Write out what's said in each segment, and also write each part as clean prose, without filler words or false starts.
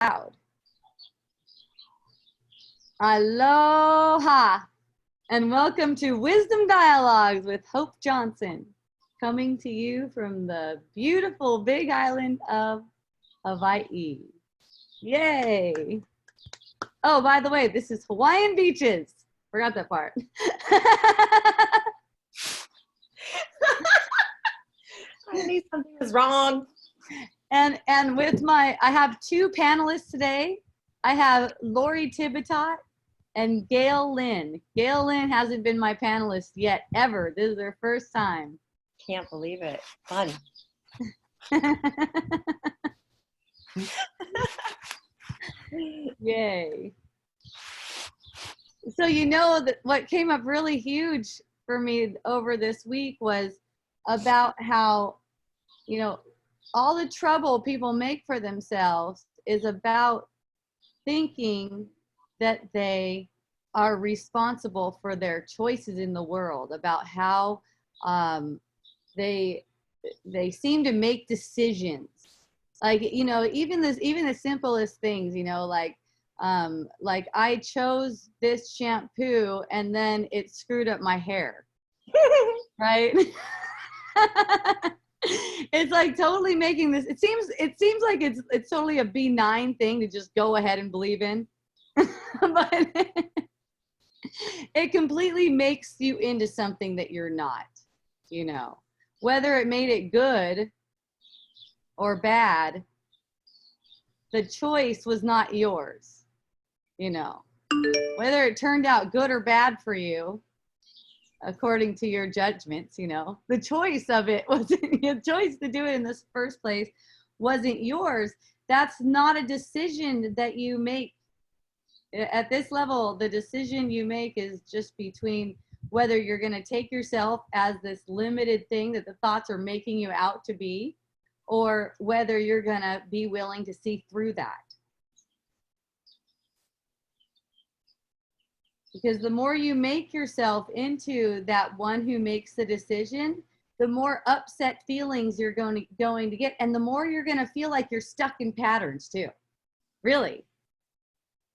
loud. Aloha, and welcome to Wisdom Dialogues with Hope Johnson, coming to you from the beautiful big island of Hawaii. Yay! Oh, by the way, this is Hawaiian beaches. Forgot that part. I knew something was wrong. And with I have two panelists today. I have Lori Tibitot and Gail Lynn. Gail Lynn hasn't been my panelist yet, ever. This is her first time. Can't believe it. Fun. Yay. So you know that what came up really huge for me over this week was about how, you know, all the trouble people make for themselves is about thinking that they are responsible for their choices in the world, about how they seem to make decisions. Like, you know, even the simplest things, you know, like I chose this shampoo and then it screwed up my hair, right? It's like totally making this, it seems like it's totally a benign thing to just go ahead and believe in. But it completely makes you into something that you're not, you know. Whether it made it good or bad, the choice was not yours, you know. Whether it turned out good or bad for you, according to your judgments, you know, the choice of it wasn't your choice to do it in this first place wasn't yours. That's not a decision that you make. At this level, the decision you make is just between whether you're going to take yourself as this limited thing that the thoughts are making you out to be, or whether you're going to be willing to see through that. Because the more you make yourself into that one who makes the decision, the more upset feelings you're going to get, and the more you're going to feel like you're stuck in patterns too. Really.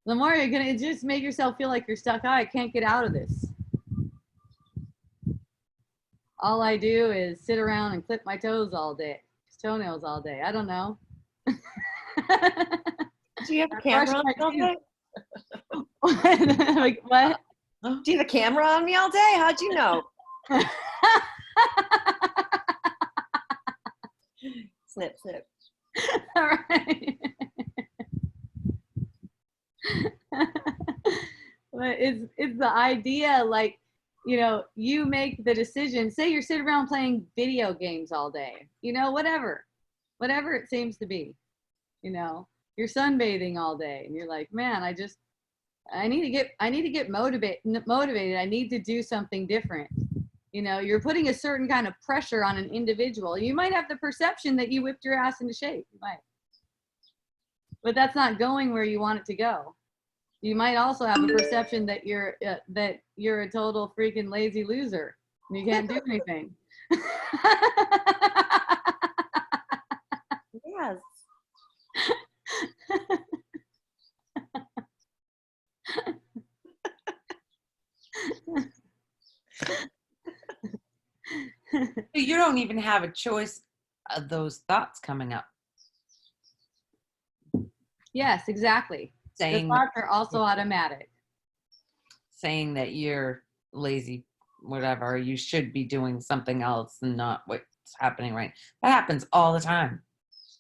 The more you're going to just make yourself feel like you're stuck. Oh, I can't get out of this. All I do is sit around and clip my toenails all day. I don't know. Do you have a camera on me all day? Like, what? Do you have a camera on me all day? How'd you know? Snip, snip. All right. But it's the idea, like, you know, you make the decision. Say you're sitting around playing video games all day, you know, whatever it seems to be, you know, you're sunbathing all day and you're like, man, I need to get motivated. I need to do something different. You know, you're putting a certain kind of pressure on an individual. You might have the perception that you whipped your ass into shape. You might. But that's not going where you want it to go. You might also have a perception that you're a total freaking lazy loser and you can't do anything. Yes. You don't even have a choice of those thoughts coming up. Yes, exactly. Saying the thoughts are also automatic. Saying that you're lazy, whatever, you should be doing something else and not what's happening right. That happens all the time.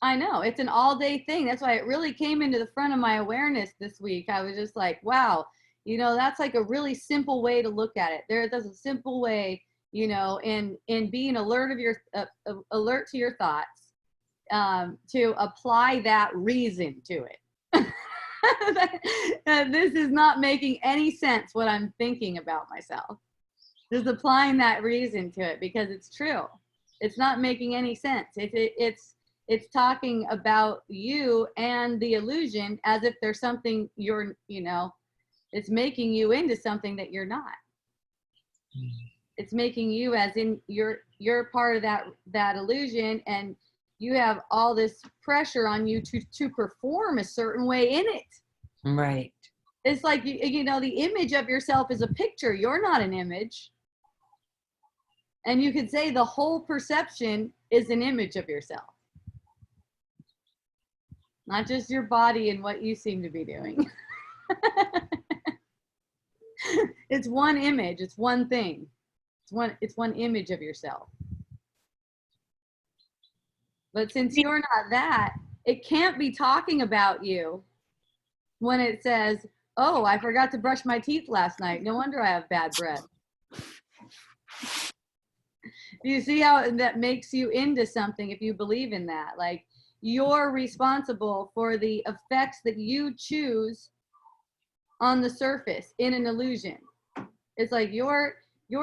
I know, it's an all-day thing. That's why it really came into the front of my awareness this week. I was just like, wow, you know, that's like a really simple way to look at it. There's a simple way, you know, in being alert to your thoughts, to apply that reason to it. This is not making any sense what I'm thinking about myself. Just applying that reason to it because it's true. It's not making any sense. It's talking about you and the illusion as if there's something you're, you know, it's making you into something that you're not. It's making you as in you're part of that illusion, and you have all this pressure on you to perform a certain way in it. Right. It's like, you know, the image of yourself is a picture. You're not an image. And you could say the whole perception is an image of yourself. Not just your body and what you seem to be doing. It's one image. It's one thing. It's one image of yourself. But since you're not that, it can't be talking about you when it says, oh, I forgot to brush my teeth last night. No wonder I have bad breath. Do you see how that makes you into something if you believe in that? Like, you're responsible for the effects that you choose on the surface in an illusion. It's like your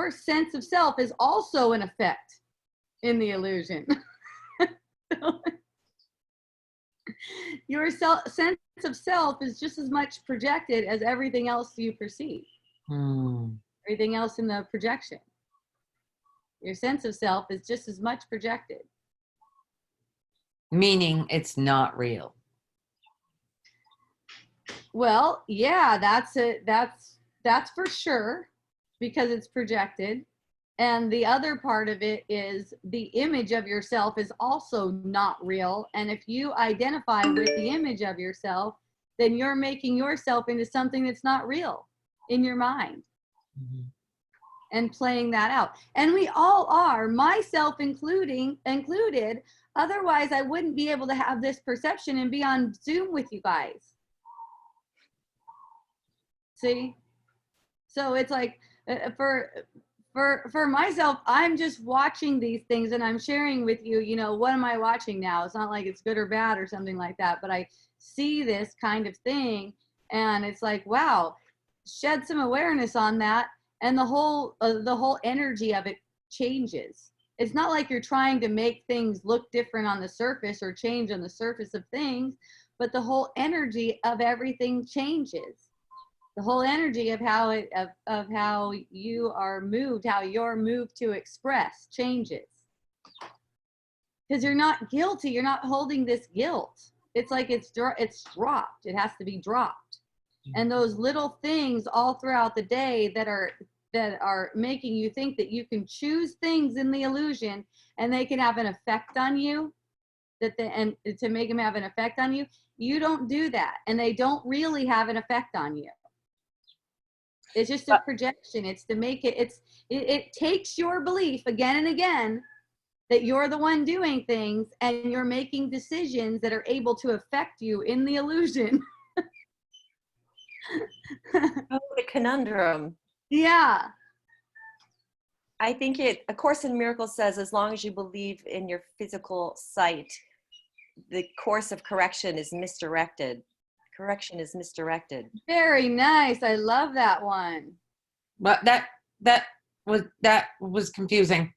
sense of self is also an effect in the illusion. Your sense of self is just as much projected as everything else you perceive. Everything else in the projection. Your sense of self is just as much projected. Meaning it's not real. Well, yeah, that's it. That's for sure, because it's projected. And the other part of it is the image of yourself is also not real. And if you identify with the image of yourself, then you're making yourself into something that's not real in your mind. Mm-hmm. And playing that out. And we all are, myself included. Otherwise, I wouldn't be able to have this perception and be on Zoom with you guys. See? So it's like, for myself, I'm just watching these things and I'm sharing with you, you know, what am I watching now? It's not like it's good or bad or something like that, but I see this kind of thing and it's like, wow, shed some awareness on that. And the whole energy of it changes. It's not like you're trying to make things look different on the surface or change on the surface of things, but the whole energy of everything changes. The whole energy of how how you are moved, how you're moved to express changes. Because you're not guilty. You're not holding this guilt. It's like it's dropped. It has to be dropped. And those little things all throughout the day that are making you think that you can choose things in the illusion and they can have an effect on you, and to make them have an effect on you, you don't do that. And they don't really have an effect on you. It's just a projection. It's to make it, it takes your belief again and again that you're the one doing things and you're making decisions that are able to affect you in the illusion. Oh, the conundrum. Yeah. I think A Course in Miracles says, as long as you believe in your physical sight, the course of correction is misdirected. Correction is misdirected. Very nice. I love that one. But that was confusing.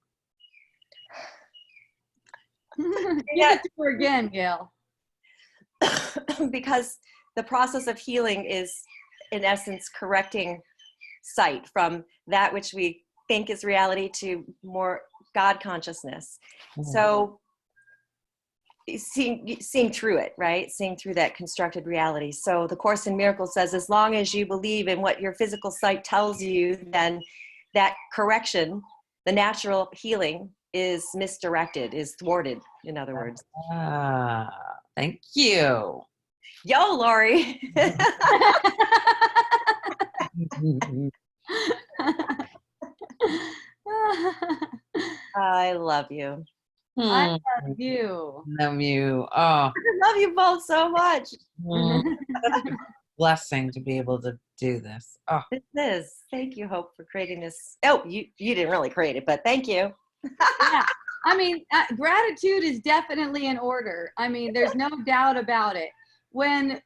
Give it to her again, Gail. Because the process of healing is, in essence, correcting sight from that which we think is reality to more God consciousness. Mm-hmm. So seeing through it, right? Seeing through that constructed reality. So the Course in Miracles says, as long as you believe in what your physical sight tells you, then that correction, the natural healing, is misdirected, is thwarted, in other words. Thank you. Yo, Lori. I love you. I love you. Love you. Oh, I love you both so much. Blessing to be able to do this. Oh, it is. Thank you, Hope, for creating this. Oh, you didn't really create it, but thank you. Yeah. I mean, gratitude is definitely in order. I mean, there's no doubt about it. When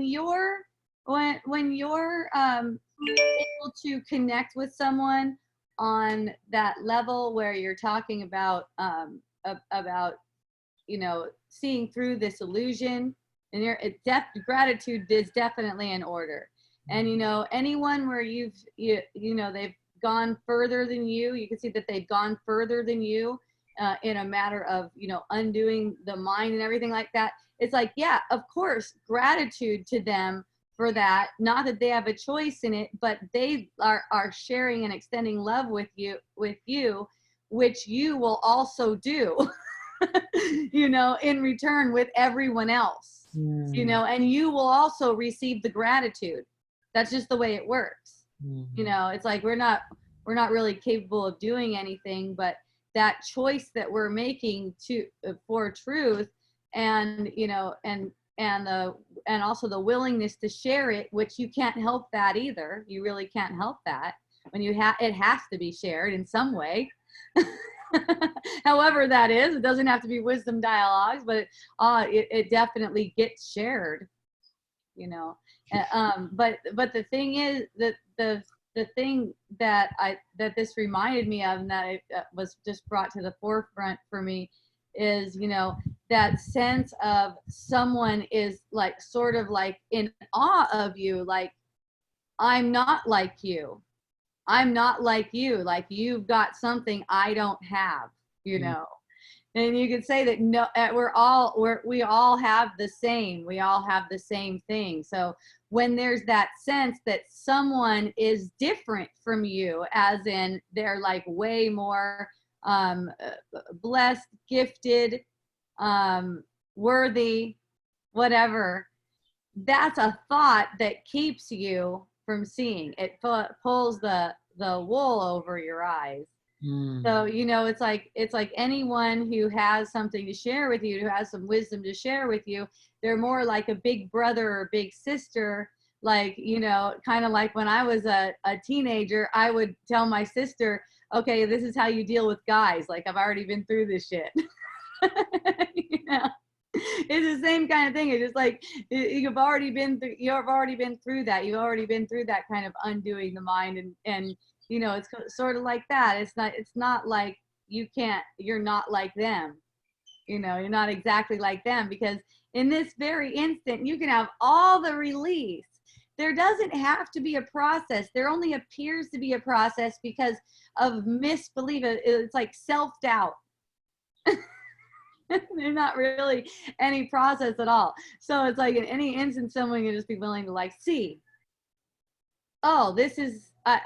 you're able to connect with someone on that level where you're talking about you know, seeing through this illusion, and gratitude is definitely in order. And you know, anyone where you know they've gone further than you can see that they've gone further than you, in a matter of, you know, undoing the mind and everything like that, it's like, yeah, of course, gratitude to them for that. Not that they have a choice in it, but they are sharing and extending love with you, which you will also do, you know, in return with everyone else, you know, and you will also receive the gratitude. That's just the way it works. You know, it's like we're not really capable of doing anything, but that choice that we're making for truth, and, you know, and also the willingness to share it, which you can't help that either. You really can't help that when it has to be shared in some way. However that is, it doesn't have to be wisdom dialogues, but it definitely gets shared, you know. But the thing is that the thing that this reminded me of, and that it was just brought to the forefront for me, is, you know, that sense of someone is like sort of like in awe of you, like, I'm not like you. I'm not like you. Like, you've got something I don't have, you know. And you could say that no, we all have the same. We all have the same thing. So when there's that sense that someone is different from you, as in they're like way more blessed, gifted, worthy, whatever, that's a thought that keeps you from seeing. It pulls the wool over your eyes. So, you know, it's like anyone who has something to share with you, who has some wisdom to share with you, they're more like a big brother or big sister. Like, you know, kind of like when I was a teenager, I would tell my sister, okay, this is how you deal with guys. Like, I've already been through this shit. You know? It's the same kind of thing. It's just like you've already been through that. You've already been through that kind of undoing the mind, and you know, it's sort of like that. It's not like you're not like them. You know, you're not exactly like them, because in this very instant you can have all the release. There doesn't have to be a process. There only appears to be a process because of misbelief. It's like self-doubt. There's not really any process at all. So it's like in any instance, someone can just be willing to like see, oh, this is, I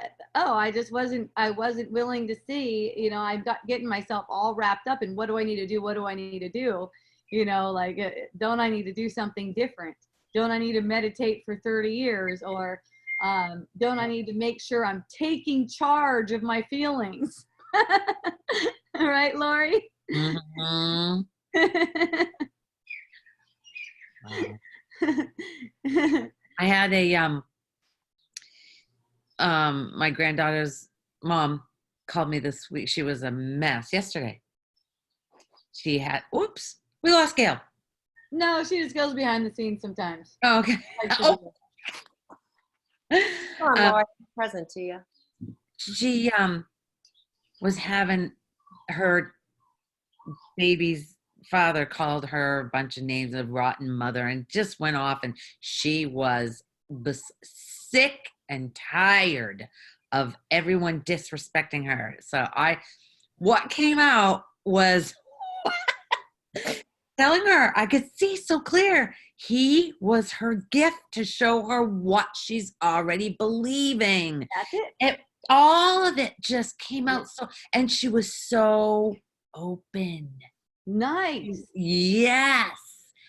wasn't willing to see, you know, I'm getting myself all wrapped up in what do I need to do? What do I need to do? You know, like, don't I need to do something different? Don't I need to meditate for 30 years? Or don't I need to make sure I'm taking charge of my feelings? Right, Lori? Wow. I had my granddaughter's mom called me this week. She was a mess yesterday. She had, oops, we lost Gail. No, she just goes behind the scenes sometimes. Oh, okay. Oh. Come on, Laura, present to you. She was having her baby's father called her a bunch of names, of rotten mother, and just went off, and she was sick and tired of everyone disrespecting her. So what came out was telling her, I could see so clear, he was her gift to show her what she's already believing. That's it. All of it just came out so, and she was so open. Nice. Yes.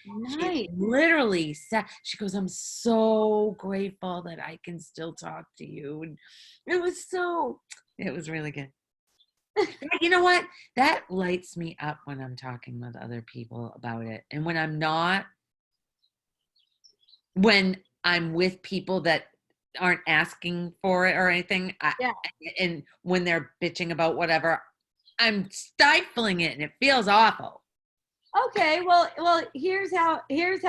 Nice. She literally said, she goes, I'm so grateful that I can still talk to you. And it was really good. You know what? That lights me up when I'm talking with other people about it. And when I'm with people that aren't asking for it or anything, and when they're bitching about whatever, I'm stifling it and it feels awful. Okay, well, here's how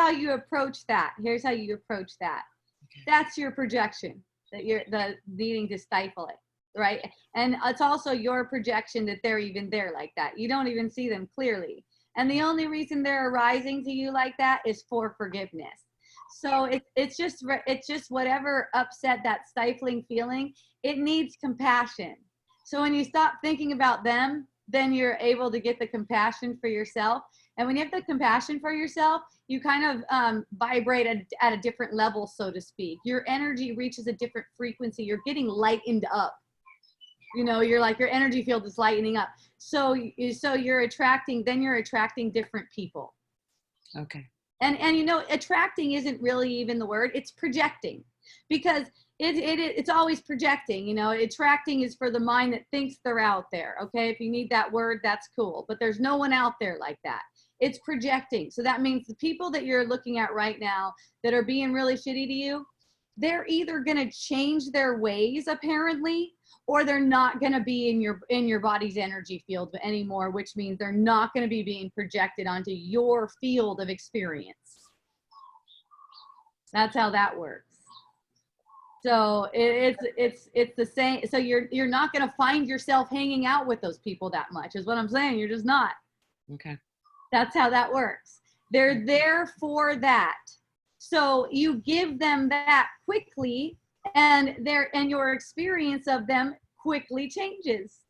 you approach that. That's your projection, that you're the needing to stifle it, right? And it's also your projection that they're even there like that. You don't even see them clearly. And the only reason they're arising to you like that is for forgiveness. So it's just whatever upset that stifling feeling, it needs compassion. So when you stop thinking about them, then you're able to get the compassion for yourself. And when you have the compassion for yourself, you kind of vibrate at a different level, so to speak. Your energy reaches a different frequency. You're getting lightened up. You know, you're like, your energy field is lightening up. So you're attracting different people. Okay. And you know, attracting isn't really even the word, it's projecting, because it's always projecting. You know, attracting is for the mind that thinks they're out there. Okay, if you need that word, that's cool, but there's no one out there like that. It's projecting. So that means the people that you're looking at right now that are being really shitty to you, they're either going to change their ways apparently, or they're not going to be in your body's energy field anymore, which means they're not going to be being projected onto your field of experience. That's how that works. So it's the same. So you're not going to find yourself hanging out with those people that much, is what I'm saying. You're just not. Okay. That's how that works. They're there for that. So you give them that quickly, and your experience of them quickly changes.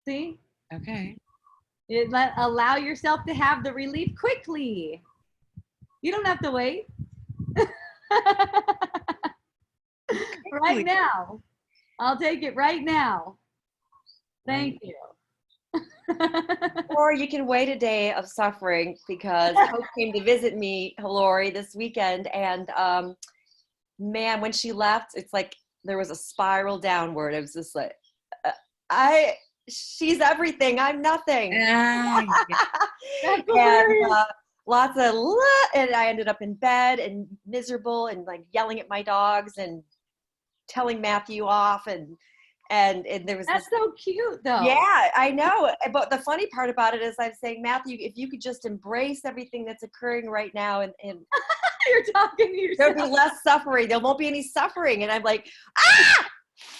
See? Okay. Allow yourself to have the relief quickly. You don't have to wait. Right now. I'll take it right now. Thank you. Or you can wait a day of suffering, because Hope came to visit me, Lori, this weekend, and man, when she left, it's like there was a spiral downward. It was just like, she's everything, I'm nothing. Ah, That's And and I ended up in bed and miserable and like yelling at my dogs and telling Matthew off, and there was That's so cute though. Yeah, I know. But the funny part about it is I'm saying, Matthew, if you could just embrace everything that's occurring right now, and You're talking to yourself. there'll be less suffering. There won't be any suffering. And I'm like, ah!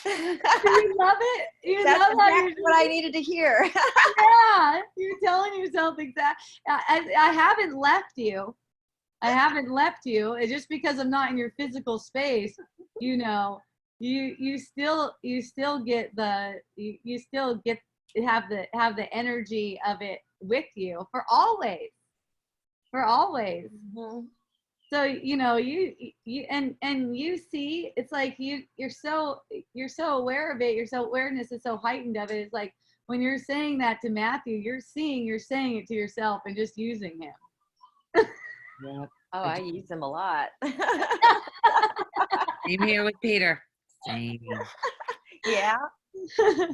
Do you love it? You That's love exactly what I needed to hear. Yeah, you're telling yourself exactly. I haven't left you. I haven't left you. It's just because I'm not in your physical space. You know, you still get have the energy of it with you for always. Mm-hmm. So you know, you and you see, it's like you're so aware of it. Your awareness is so heightened of it. It's like when you're saying that to Matthew, you're saying it to yourself and just using him. yeah. Oh, I use them a lot. Same here with Peter. Same. Yeah. How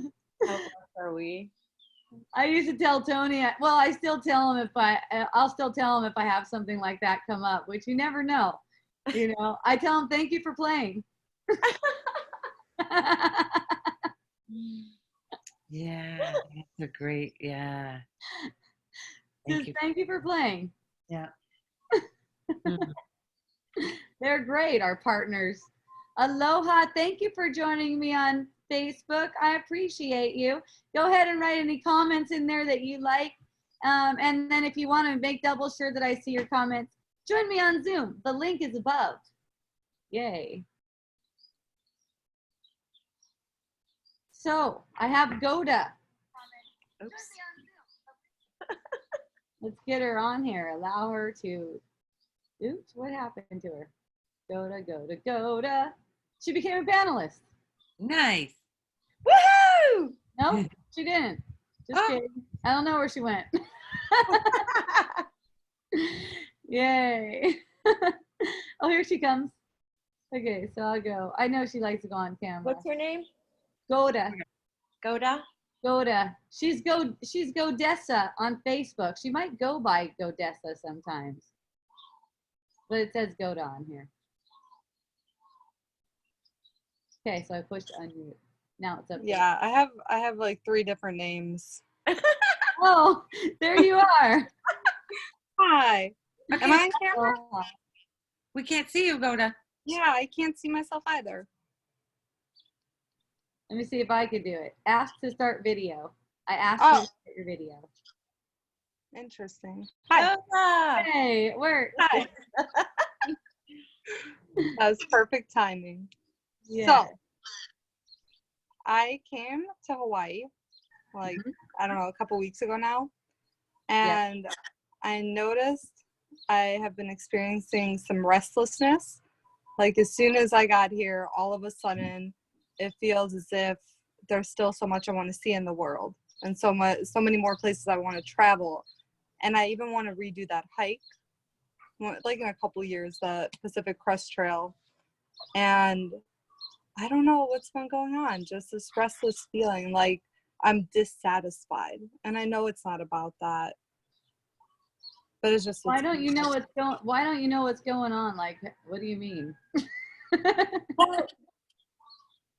close are we? I used to tell Tony, well, I still tell him I'll still tell him if I have something like that come up, which you never know. You know, I tell him, thank you for playing. Yeah, that's a great, yeah. Thank you for playing. Yeah. They're great, our partners. Aloha, thank you for joining me on Facebook. I appreciate you. Go ahead and write any comments in there that you like. And then if you want to make double sure that I see your comments, join me on Zoom. The link is above. Yay. So I have Goda. Oops. Let's get her on here. Allow her to, oops, what happened to her? Goda. She became a panelist. Nice. Woohoo! No, she didn't. Just Oh. kidding. I don't know where she went. Yay. Oh, here she comes. Okay, so I'll go. I know she likes to go on camera. What's her name? Goda. Goda? She's Godessa on Facebook. She might go by Godessa sometimes. But it says Goda on here. Okay, so I pushed unmute. Now it's up. Yeah, I have like 3 different names. Oh, there you are. Hi. Okay. Am I on camera? Oh, We can't see you, Goda. Yeah, I can't see myself either. let me see if I could do it. Ask to start video. I asked Oh. you to start your video. Interesting. Hi. Goda! Hey, it worked. Hi. That was perfect timing. Yeah. So, I came to Hawaii like, Mhm. I don't know, a couple weeks ago now. Yeah. And I noticed I have been experiencing some restlessness. Like, as soon as I got here, all of a sudden, it feels as if there's still so much I want to see in the world, and so many more places I want to travel. And I even want to redo that hike, like in a couple years, the Pacific Crest Trail. And I don't know what's been going on, just this restless feeling, like I'm dissatisfied. And I know it's not about that, but it's just, Why don't you know what's going on? Like, what do you mean?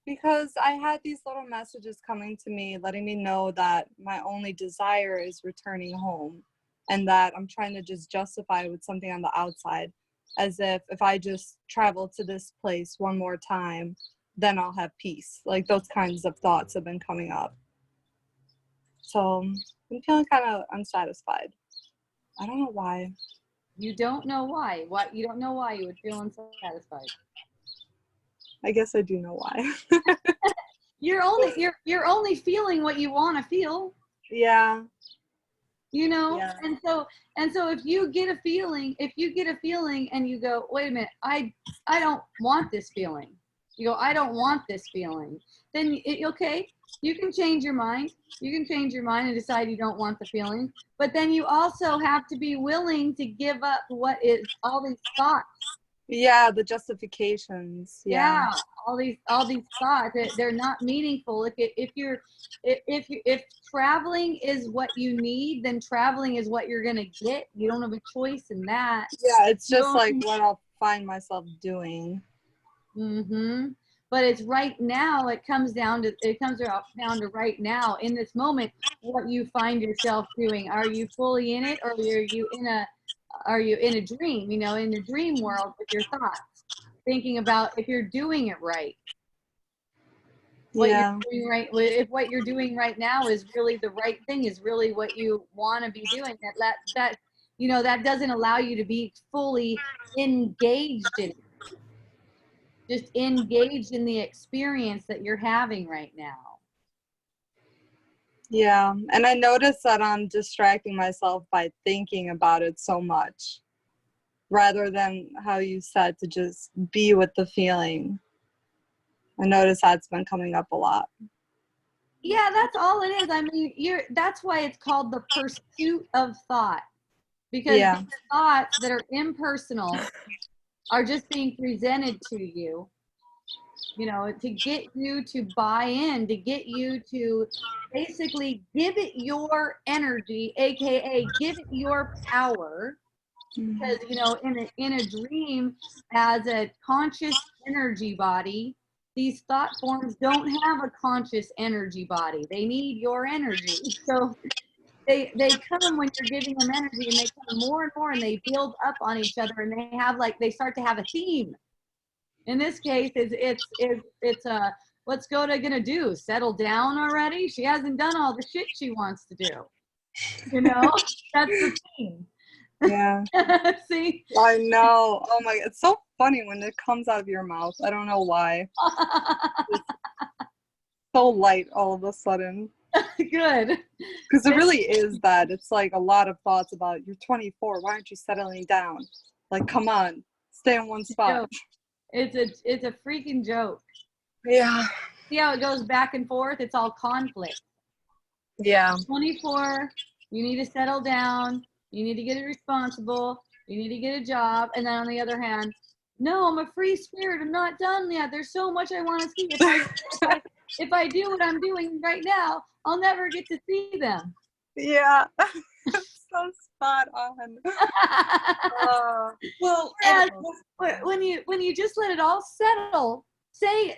because I had these little messages coming to me letting me know that my only desire is returning home, and that I'm trying to just justify it with something on the outside, as if I just travel to this place one more time, then I'll have peace. Like, those kinds of thoughts have been coming up. So I'm feeling kind of unsatisfied. I don't know why. You don't know why. What you don't know why you would feel unsatisfied. I guess I do know why. You're only feeling what you want to feel, Yeah. you know? Yeah. And so if you get a feeling and you go, wait a minute, I don't want this feeling. You go, I don't want this feeling. Then okay, you can change your mind. You can change your mind and decide you don't want the feeling. But then you also have to be willing to give up what is all these thoughts. Yeah, the justifications. Yeah, Yeah. all these thoughts, they're not meaningful. If traveling is what you need, then traveling is what you're gonna get. You don't have a choice in that. Yeah, it's You just like don't- what I'll find myself doing. Mhm. But it's right now. It comes down to right now in this moment what you find yourself doing. Are you fully in it, or are you in a dream? You know, in the dream world with your thoughts, thinking about if you're doing it right. What you're Yeah. doing right, if what you're doing right now is really the right thing, is really what you want to be doing, that you know, that doesn't allow you to be fully engaged in it. Just engaged in the experience that you're having right now. Yeah. And I noticed that I'm distracting myself by thinking about it so much, rather than how you said to just be with the feeling. I notice that's been coming up a lot. Yeah, that's all it is. I mean, that's why it's called the pursuit of thought, because Yeah. these thoughts that are impersonal are just being presented to you, you know, to get you to buy in, to get you to basically give it your energy, aka give it your power. Because, you know, in a dream, as a conscious energy body, these thought forms don't have a conscious energy body. They need your energy. So they come when you're giving them energy, and they come more and more, and they build up on each other, and they start to have a theme. In this case, it's what's Goda gonna do? Settle down already? She hasn't done all the shit she wants to do. You know, that's the theme. Yeah. See? I know. Oh my, it's so funny when it comes out of your mouth. I don't know why. So light all of a sudden. Good. Because it really is that. It's like a lot of thoughts about, you're 24, why aren't you settling down? Like, come on, stay in one spot. It's a freaking joke. Yeah. See how it goes back and forth? It's all conflict. Yeah. 24, you need to settle down. You need to get responsible. You need to get a job. And then on the other hand, no, I'm a free spirit. I'm not done yet. There's so much I want to see. If I do what I'm doing right now, I'll never get to see them. Yeah. So spot on. Well, Whereas when you just let it all settle, say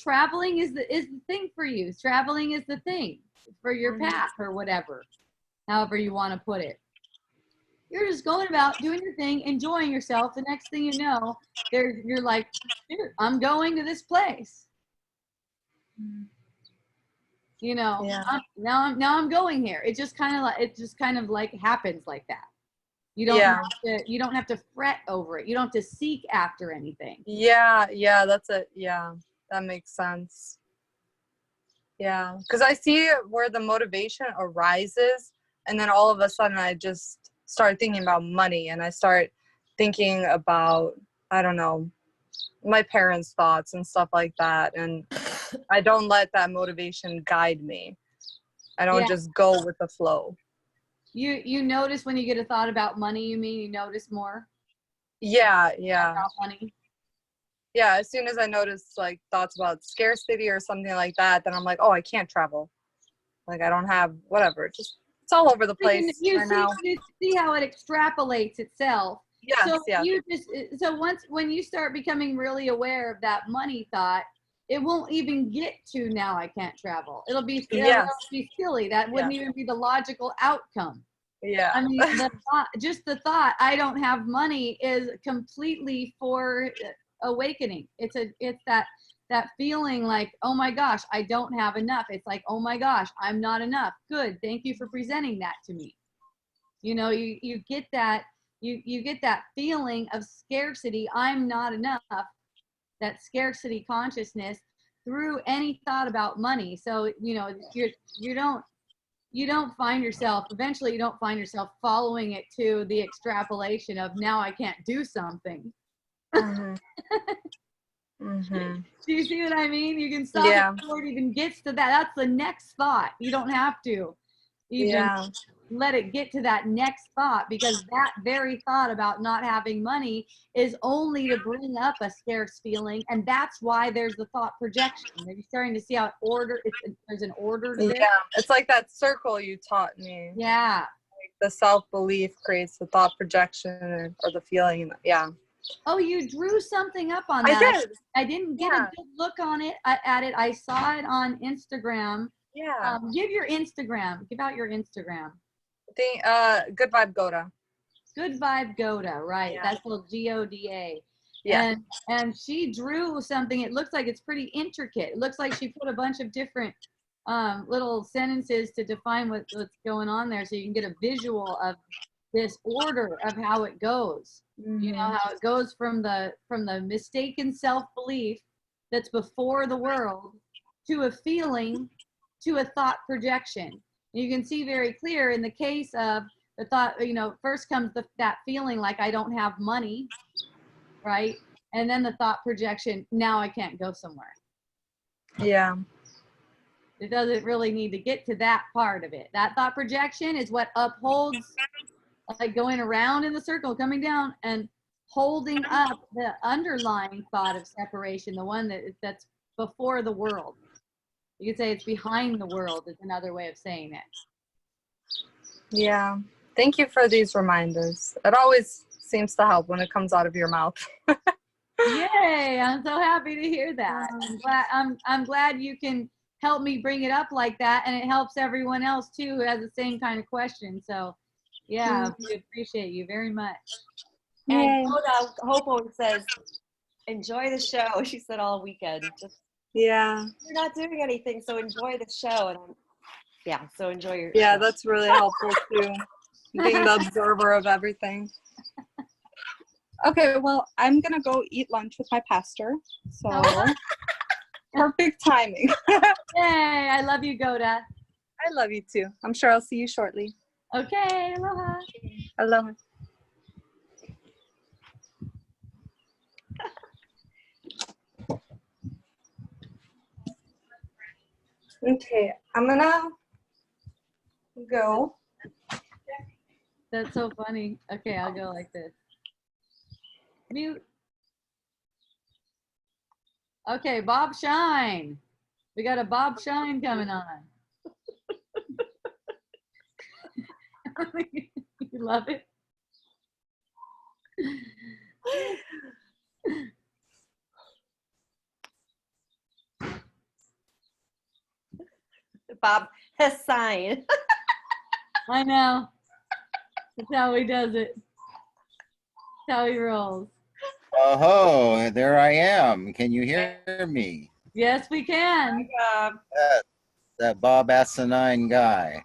traveling is the thing for you. Traveling is the thing for your path, or whatever, however you want to put it. You're just going about doing your thing, enjoying yourself. The next thing you know, you're like, I'm going to this place. You know, Yeah. now I'm going here. It just kind of like happens like that. You don't Yeah. you don't have to fret over it. You don't have to seek after anything. Yeah, that's it. Yeah, that makes sense. Yeah, because I see where the motivation arises, and then all of a sudden I just start thinking about money, and I start thinking about, I don't know, my parents' thoughts and stuff like that, and I don't let that motivation guide me. I don't Yeah. just go with the flow. You notice when you get a thought about money, you mean you notice more Yeah, about money? yeah. As soon as I notice like thoughts about scarcity or something like that, then I'm like, oh, I can't travel. Like I don't have whatever. Just it's all over the place You right now. see how it extrapolates itself. Yes, So yes. when you start becoming really aware of that money thought, it won't even get to now I can't travel. It'll be silly. That wouldn't even be the logical outcome. Yeah. I mean, just the thought I don't have money is completely for awakening. It's that feeling like, oh my gosh, I don't have enough. It's like, oh my gosh, I'm not enough. Good, thank you for presenting that to me. You know, you get that you get that feeling of scarcity. I'm not enough. That scarcity consciousness through any thought about money. So you know, you don't find yourself, eventually you don't find yourself following it to the extrapolation of now I can't do something. Mm-hmm. Mm-hmm. Do you see what I mean? You can stop it before it even gets to that. That's the next thought. You don't have to even let it get to that next thought, because that very thought about not having money is only to bring up a scarce feeling, and that's why there's the thought projection. Are you starting to see how there's an order to this? Yeah, it's like that circle you taught me. Yeah. Like the self-belief creates the thought projection or the feeling. Yeah. Oh, you drew something up on that. I did. I didn't get a good look on it. I saw it on Instagram. Yeah. Give your Instagram. Give out your Instagram. Good Vibe Goda. Good Vibe Goda, right? Yeah. That's called Goda. Yeah. And she drew something. It looks like it's pretty intricate. It looks like she put a bunch of different little sentences to define what's going on there, so you can get a visual of this order of how it goes. Mm-hmm. You know how it goes from the mistaken self-belief that's before the world to a feeling to a thought projection. And you can see very clear in the case of the thought, you know, first comes that feeling like I don't have money, right? And then the thought projection, now I can't go somewhere. Yeah. It doesn't really need to get to that part of it. That thought projection is what upholds, like going around in the circle, coming down and holding up the underlying thought of separation, the one that's before the world. You could say it's behind the world is another way of saying it. Yeah. Thank you for these reminders. It always seems to help when it comes out of your mouth. Yay! I'm so happy to hear that. I'm glad you can help me bring it up like that, and it helps everyone else too who has the same kind of question. So yeah, we appreciate you very much. And Hope always says, enjoy the show. She said all weekend. Just yeah. You're not doing anything, so enjoy the show. And so enjoy your Yeah, show. that's really helpful too. Being the observer of everything. Okay, well, I'm gonna go eat lunch with my pastor. So perfect timing. Yay, I love you, Goda. I love you too. I'm sure I'll see you shortly. Okay, aloha. Aloha. Okay, I'm gonna go. That's so funny. Okay, I'll go like this. Mute. Okay, Bob Shine. We got a Bob Shine coming on. You love it? Bob has sign. I know. That's how he does it. That's how he rolls. Oh, there I am. Can you hear me? Yes, we can. That Bob Asinine guy.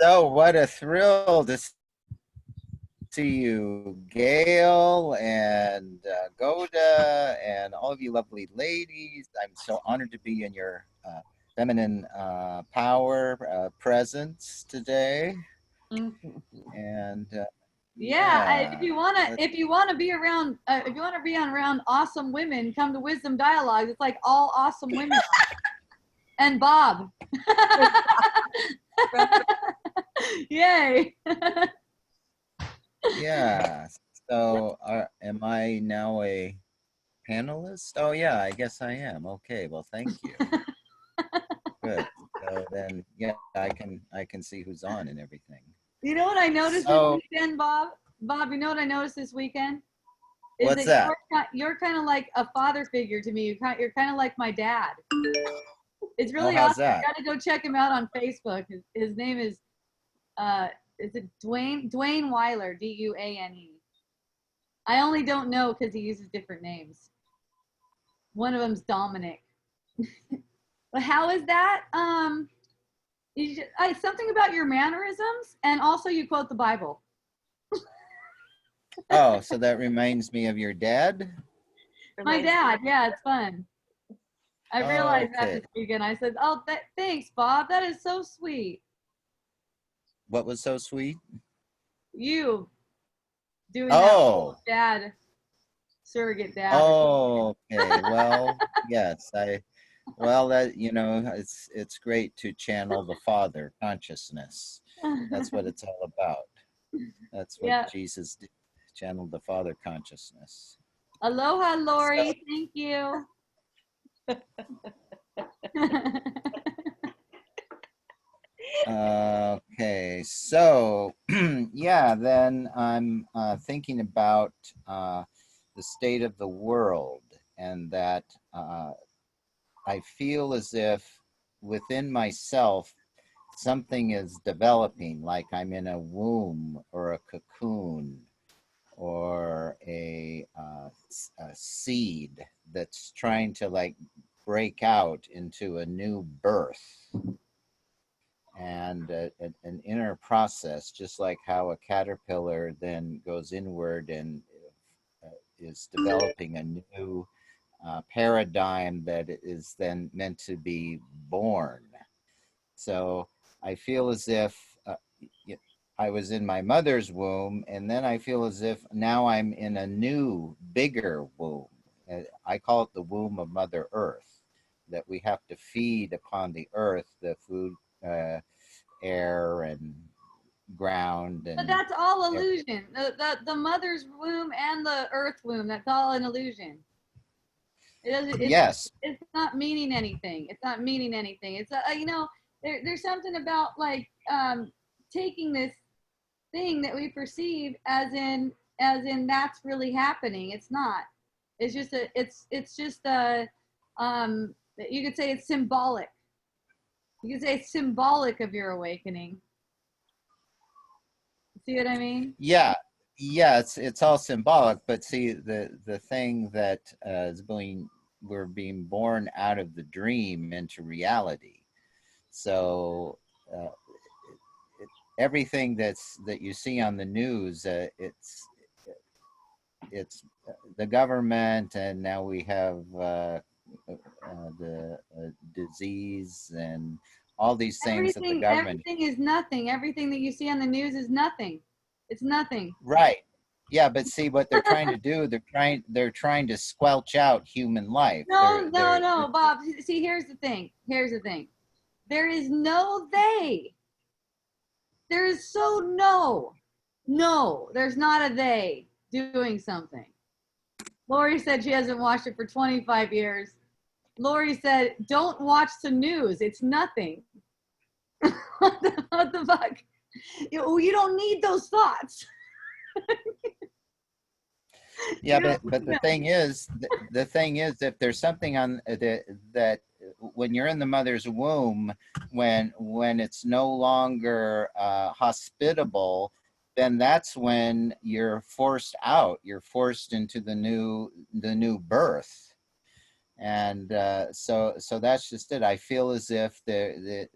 So what a thrill to see you, Gail and Goda, and all of you lovely ladies. I'm so honored to be in your feminine power presence today. And Yeah, if let's- you wanna be around, if you wanna be around awesome women, come to Wisdom Dialogues. It's like all awesome women. And Bob. Yay. yeah. So, am I now a panelist? Oh, yeah, I guess I am. Okay, well, thank you. Good. So then, yeah, I can see who's on and everything. You know what I noticed So- this weekend, Bob? Bob, you know what I noticed this weekend? What's that? You're kind of like a father figure to me. You're kind of like my dad. It's really how's awesome. that? You gotta go check him out on Facebook. His name is it Dwayne Weiler, Duane. I only don't know because he uses different names. One of them's Dominic. But how is that? Something about your mannerisms, and also you quote the Bible. Oh, so that reminds me of your dad? My dad, yeah, it's fun. I realized that Okay. this weekend. I said, "Oh, thanks, Bob. That is so sweet. What was so sweet? You doing Oh. that dad, surrogate dad." Oh, okay. Well, yes, well, that, it's great to channel the Father consciousness. That's what it's all about. That's what Yeah. Jesus did, channeled the Father consciousness. Aloha, Lori. Thank you. Okay, so yeah, then I'm thinking about the state of the world, and that I feel as if within myself something is developing, like I'm in a womb or a cocoon or a seed that's trying to like break out into a new birth. And an inner process, just like how a caterpillar then goes inward and is developing a new paradigm that is then meant to be born. So I feel as if I was in my mother's womb, and then I feel as if now I'm in a new, bigger womb. I call it the womb of Mother Earth, that we have to feed upon the earth, the food, air and ground. But And that's all illusion. The mother's womb and the earth womb, that's all an illusion. yes, It's not meaning anything. It's not meaning anything. It's there's something about like taking this thing that we perceive as in that's really happening. It's not. It's just you could say it's symbolic. You could say it's symbolic of your awakening. See what I mean? yeah, it's all symbolic. But see, the thing that we're being born out of the dream into reality. So everything that you see on the news, it's the government, and now we have the disease and all these things that the government. Everything is nothing. Everything that you see on the news is nothing. It's nothing. Right. Yeah, but see what they're trying to do. They're trying to squelch out human life. No, Bob. See, here's the thing. There is no they. There is no. There's not a they doing something. Lori said she hasn't watched it for 25 years. Lori said, "Don't watch the news. It's nothing." what the fuck? You don't need those thoughts. Yeah, but the thing is, if there's something on that when you're in the mother's womb, when it's no longer hospitable, then that's when you're forced out. You're forced into the new birth, and so that's just it. I feel as if the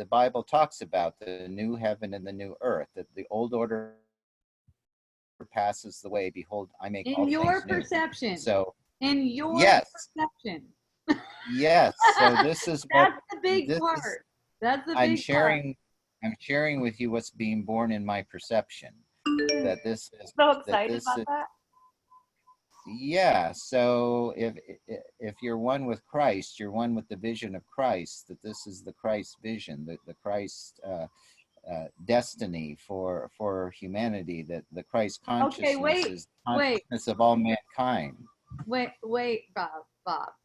Bible talks about the new heaven and the new earth, that the old order passes away. Behold, I make all In your things new. perception. So In your yes, perception. yes. So this is what That's the big this is. part. That's the I'm big sharing. I'm sharing with you what's being born in my perception. That this is. So That excited this about is. that. Yeah. So if you're one with Christ, you're one with the vision of Christ. That this is the Christ vision. The Christ. Destiny for humanity, that the Christ consciousness Okay, wait, is consciousness of all mankind. wait, Bob,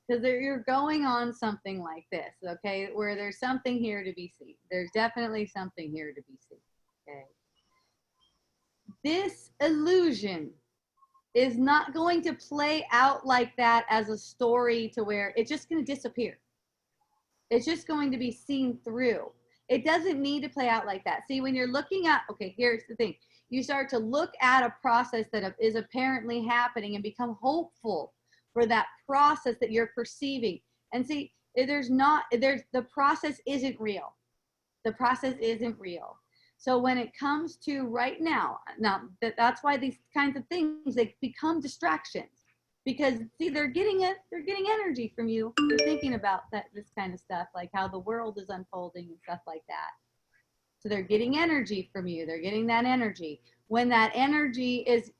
because you're going on something like this, okay, where there's something here to be seen. There's definitely something here to be seen, okay? This illusion is not going to play out like that as a story to where it's just going to disappear. It's just going to be seen through. It doesn't need to play out like that. See, when you're looking at, okay, here's the thing. You start to look at a process that is apparently happening and become hopeful for that process that you're perceiving. And see, the process isn't real. The process isn't real. So when it comes to right now that's why these kinds of things, they become distractions. Because see, they're getting energy from you. They're thinking about this kind of stuff, like how the world is unfolding and stuff like that. So they're getting energy from you. They're getting that energy. When that energy it's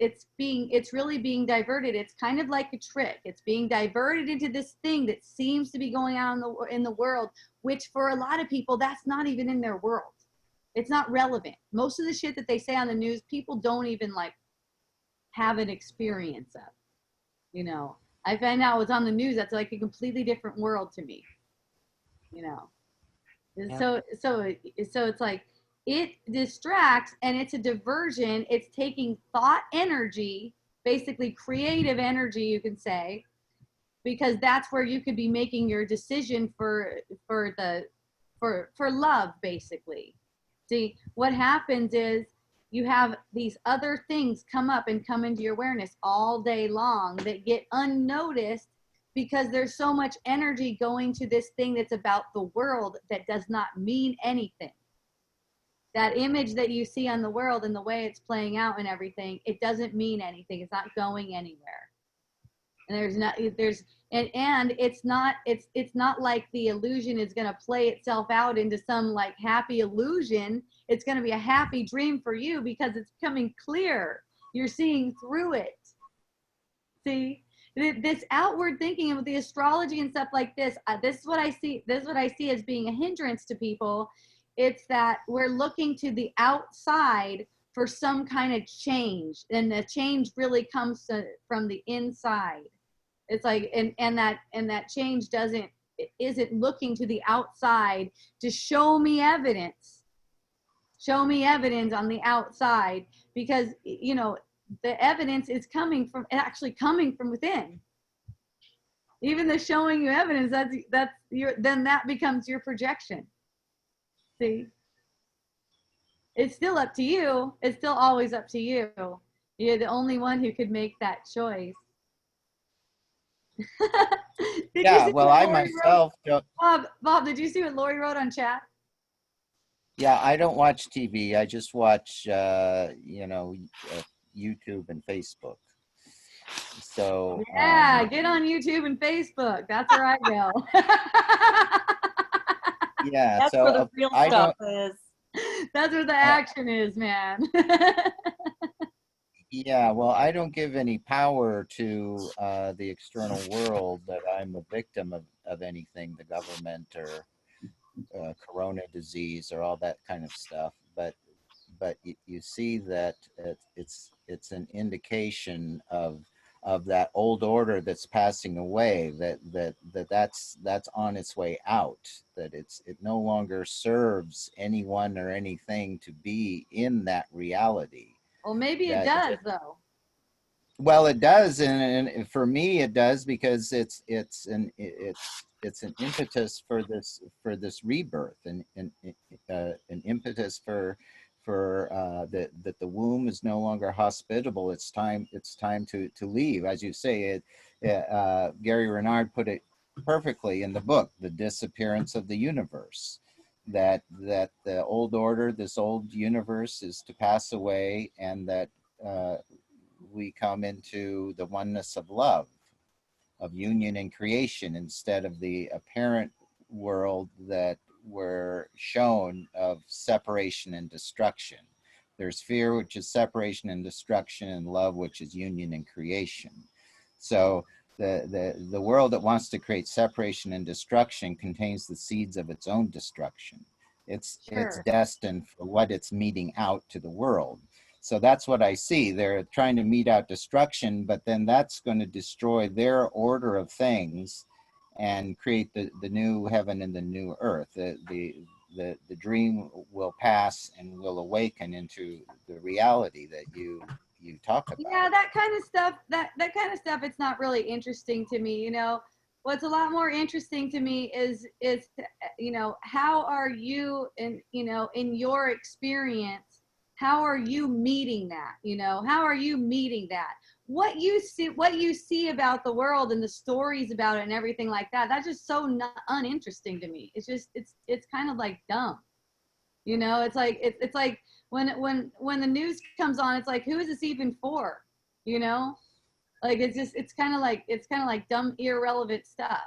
really being diverted. It's kind of like a trick. It's being diverted into this thing that seems to be going on in the world, which for a lot of people, that's not even in their world. It's not relevant. Most of the shit that they say on the news, people don't even like have an experience of. You know, I find out what's on the news. That's like a completely different world to me. You know, Yeah. so it's like it distracts and it's a diversion. It's taking thought energy, basically creative energy, you can say, because that's where you could be making your decision for love, basically. See, what happens is you have these other things come up and come into your awareness all day long that get unnoticed because there's so much energy going to this thing that's about the world that does not mean anything. That image that you see on the world and the way it's playing out and everything, it doesn't mean anything. It's not going anywhere. And it's not like the illusion is going to play itself out into some like happy illusion. It's going to be a happy dream for you because it's becoming clear. You're seeing through it. See, this outward thinking with the astrology and stuff like this, this is what I see as being a hindrance to people. It's that we're looking to the outside for some kind of change, and the change really comes from the inside. It's like, and that change isn't looking to the outside to show me evidence on the outside, because you know the evidence is coming from within. Even the showing you evidence, then that becomes your projection. See, it's still up to you. It's still always up to you. You're the only one who could make that choice. Yeah, well, I myself don't. Bob, did you see what Lori wrote on chat? Yeah, I don't watch TV. I just watch, YouTube and Facebook. So yeah, get on YouTube and Facebook. That's where I go. Yeah, That's so where the real I stuff don't. is. That's where the action is, man. Yeah, well, I don't give any power to the external world that I'm a victim of anything, the government or corona disease or all that kind of stuff. But you see that it's an indication of that old order that's passing away, that's on its way out, that it no longer serves anyone or anything to be in that reality. Well, maybe it does, though. Well, it does, and for me, it does, because it's an impetus for this rebirth, and an impetus for that the womb is no longer hospitable. It's time to leave, as you say. Gary Renard put it perfectly in the book, The Disappearance of the Universe. That the old order, this old universe, is to pass away, and that we come into the oneness of love, of union and creation, instead of the apparent world that we're shown of separation and destruction. There's fear, which is separation and destruction, and love, which is union and creation. So the world that wants to create separation and destruction contains the seeds of its own destruction. It's Sure. destined for what it's meting out to the world. So that's what I see. They're trying to mete out destruction, but then that's going to destroy their order of things and create the new heaven and the new earth. The dream will pass and will awaken into the reality that you talk about. Yeah, that kind of stuff, that kind of stuff, it's not really interesting to me. You know, what's a lot more interesting to me is, you know, how are you in, you know, in your experience, how are you meeting that? You know, how are you meeting that? What you see about the world and the stories about it and everything like that, that's just so uninteresting to me. It's just, it's kind of like dumb. You know, it's like when the news comes on, it's like, who is this even for? You know, like it's kind of like dumb, irrelevant stuff.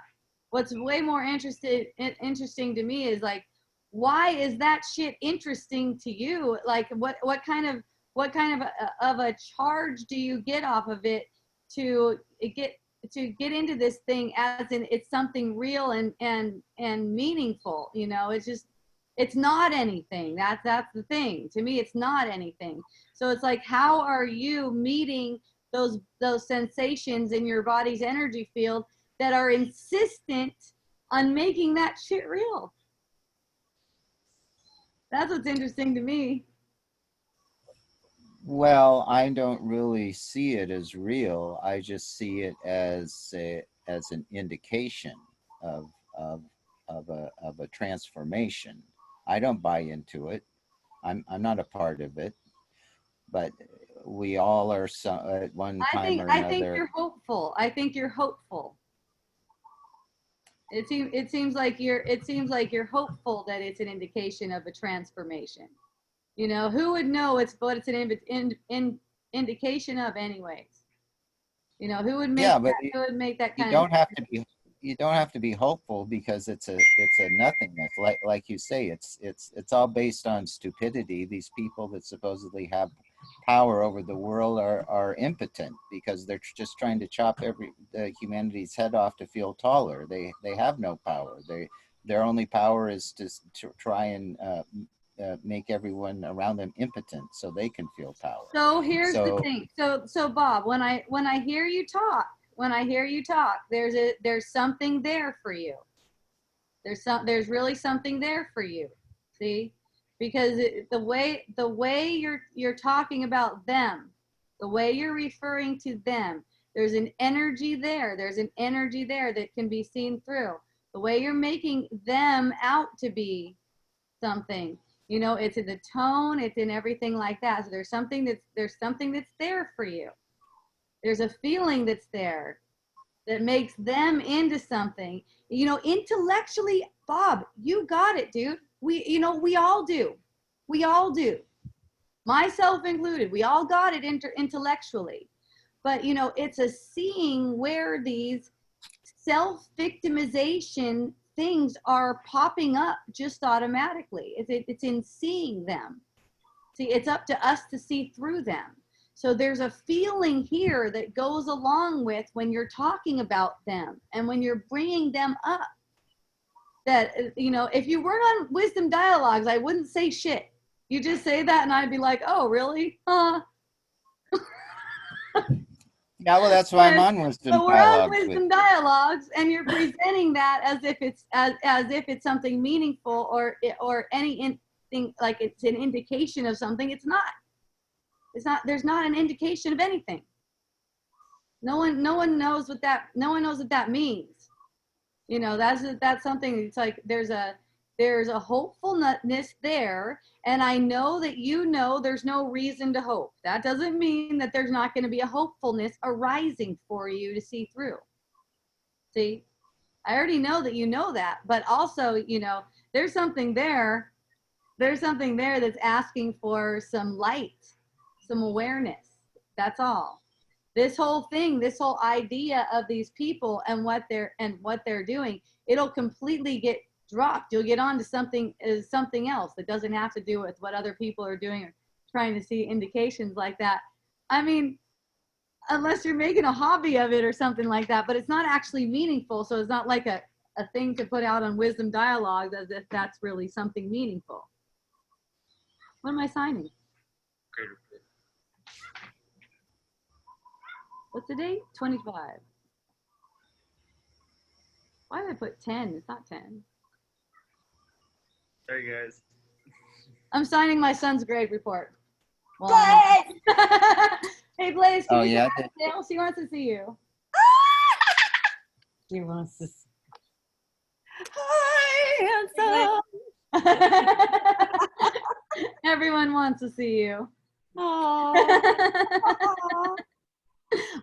What's way more interesting to me is like, why is that shit interesting to you? Like, what kind of a charge do you get off of it to get into this thing, as in it's something real and meaningful? You know, it's not anything. That's the thing. To me, it's not anything. So it's like, how are you meeting those sensations in your body's energy field that are insistent on making that shit real? That's what's interesting to me. Well, I don't really see it as real. I just see it as an indication of a transformation. I don't buy into it. I'm not a part of it, but we all are at one time or another. I think you're hopeful. I think you're hopeful. It seems like you're hopeful that it's an indication of a transformation. You know, who would know what it's an indication of, anyways? You know, who would make that kind of? You don't have to be hopeful, because it's a nothingness. Like you say, it's all based on stupidity. These people that supposedly have power over the world are impotent, because they're just trying to chop humanity's head off to feel taller. They have no power. Their only power is to try and make everyone around them impotent so they can feel power. So here's the thing. So Bob, when I hear you talk, there's something there for you. There's really something there for you. See? Because the way you're talking about them, the way you're referring to them, there's an energy there. There's an energy there that can be seen through. The way you're making them out to be something, you know, it's in the tone, it's in everything like that. So there's something that's there for you. There's a feeling that's there that makes them into something. You know, intellectually, Bob, you got it, dude. We all do. We all do. Myself included. We all got it intellectually. But, you know, it's a seeing where these self-victimization things are popping up just automatically. It's in seeing them. See, it's up to us to see through them. So there's a feeling here that goes along with when you're talking about them and when you're bringing them up. That, you know, if you weren't on Wisdom Dialogues, I wouldn't say shit. You just say that and I'd be like, oh, really? Huh? Yeah, well, that's why I'm on Wisdom Dialogues. So we're on Wisdom Dialogues, and you're presenting that as if it's something meaningful or anything, like it's an indication of something. It's not. It's not. There's not an indication of anything. No one knows what that means. You know, that's something. It's like there's a hopefulness there, and I know that there's no reason to hope. That doesn't mean that there's not going to be a hopefulness arising for you to see through. See, I already know that you know that, but also, you know, there's something there. There's something there that's asking for some light, some awareness. That's all. This whole thing, this whole idea of these people and what they're doing, it'll completely get dropped. You'll get on to something else that doesn't have to do with what other people are doing or trying to see indications like that. I mean, unless you're making a hobby of it or something like that, but it's not actually meaningful. So it's not like a thing to put out on Wisdom Dialogues as if that's really something meaningful. What am I signing? What's the date? 25. Why did I put 10? It's not 10. Sorry, guys. I'm signing my son's grade report. Well, Blaze! hey, Blaze, can Oh, you yeah? come out, Dale? She wants to see you. She wants to. Hi, handsome. Everyone wants to see you. Aw.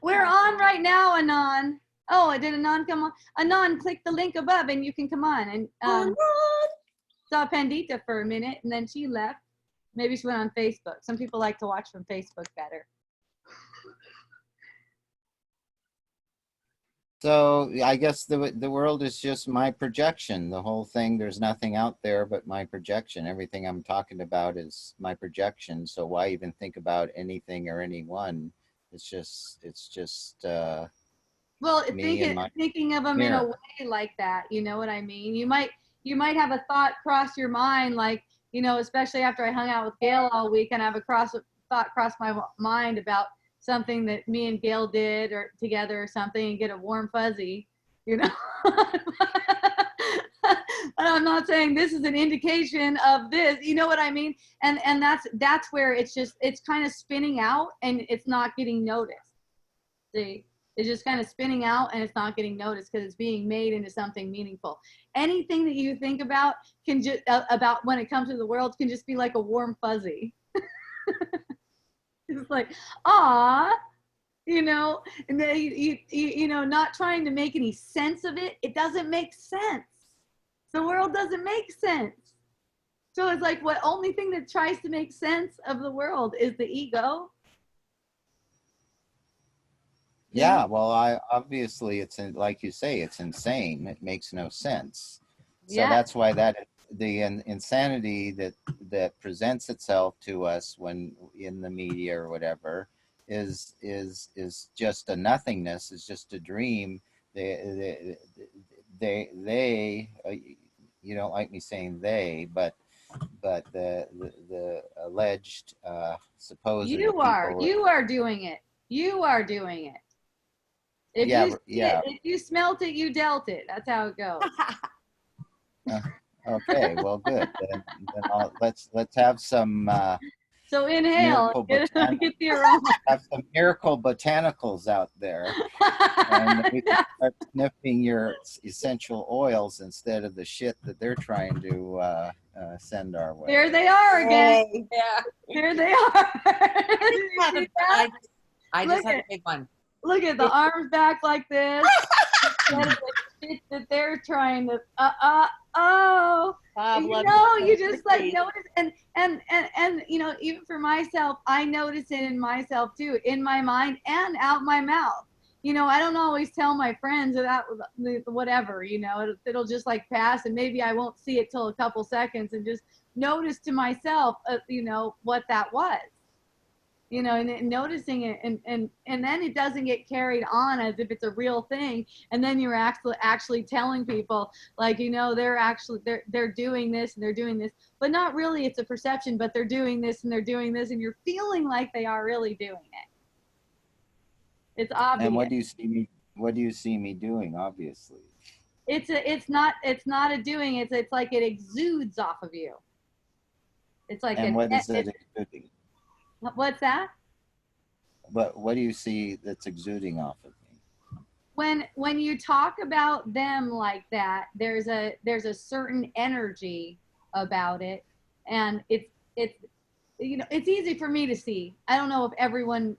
We're on right now, Anon. Oh, did Anon come on? Anon, click the link above and you can come on. And saw Pandita for a minute and then she left. Maybe she went on Facebook. Some people like to watch from Facebook better. So I guess the world is just my projection. The whole thing, there's nothing out there but my projection. Everything I'm talking about is my projection. So why even think about anything or anyone? It's just Well, me and my thinking of them in a mirror. way like that, you know what I mean? You might have a thought cross your mind, like, you know, especially after I hung out with Gail all week, and I have a thought cross my mind about something that me and Gail did or together or something, and get a warm fuzzy, you know. I'm not saying this is an indication of this, you know what I mean? And that's where it's kind of spinning out and it's not getting noticed. See, it's just kind of spinning out and it's not getting noticed because it's being made into something meaningful. Anything that you think about can just about when it comes to the world can just be like a warm fuzzy. It's like, ah, you know, and then you know, not trying to make any sense of it. It doesn't make sense. The world doesn't make sense. So it's like, what only thing that tries to make sense of the world is the ego. Yeah, well, I obviously like you say, it's insane. It makes no sense. So Yeah. that's why the insanity that presents itself to us when in the media or whatever is just a nothingness. Is just a dream. They you don't like me saying they, but the alleged supposed You are doing it. You are doing it. If you smelt it, you dealt it. That's how it goes. Okay, well, good. Then let's have some So inhale, get the aroma. have some miracle botanicals out there, and we can start sniffing your essential oils instead of the shit that they're trying to send our way. There they are again. Yeah. There they are. I just had a big one. Look at the arms back like this. Instead of the shit that they're trying to. You know, you just like notice, and you know, even for myself, I notice it in myself too, in my mind and out my mouth. You know, I don't always tell my friends that whatever. You know, it'll just like pass, and maybe I won't see it till a couple seconds, and just notice to myself, you know, what that was. You know, and noticing it, and then it doesn't get carried on as if it's a real thing, and then you're actually telling people, like, you know, they're doing this and they're doing this, but not really. It's a perception, but they're doing this and they're doing this, and you're feeling like they are really doing it. It's obvious. And what do you see me doing? Obviously, it's not a doing. It's like it exudes off of you. It's like and what is it exuding? What's that? But what do you see that's exuding off of me? When you talk about them like that, there's a certain energy about it, and it's you know, it's easy for me to see. I don't know if everyone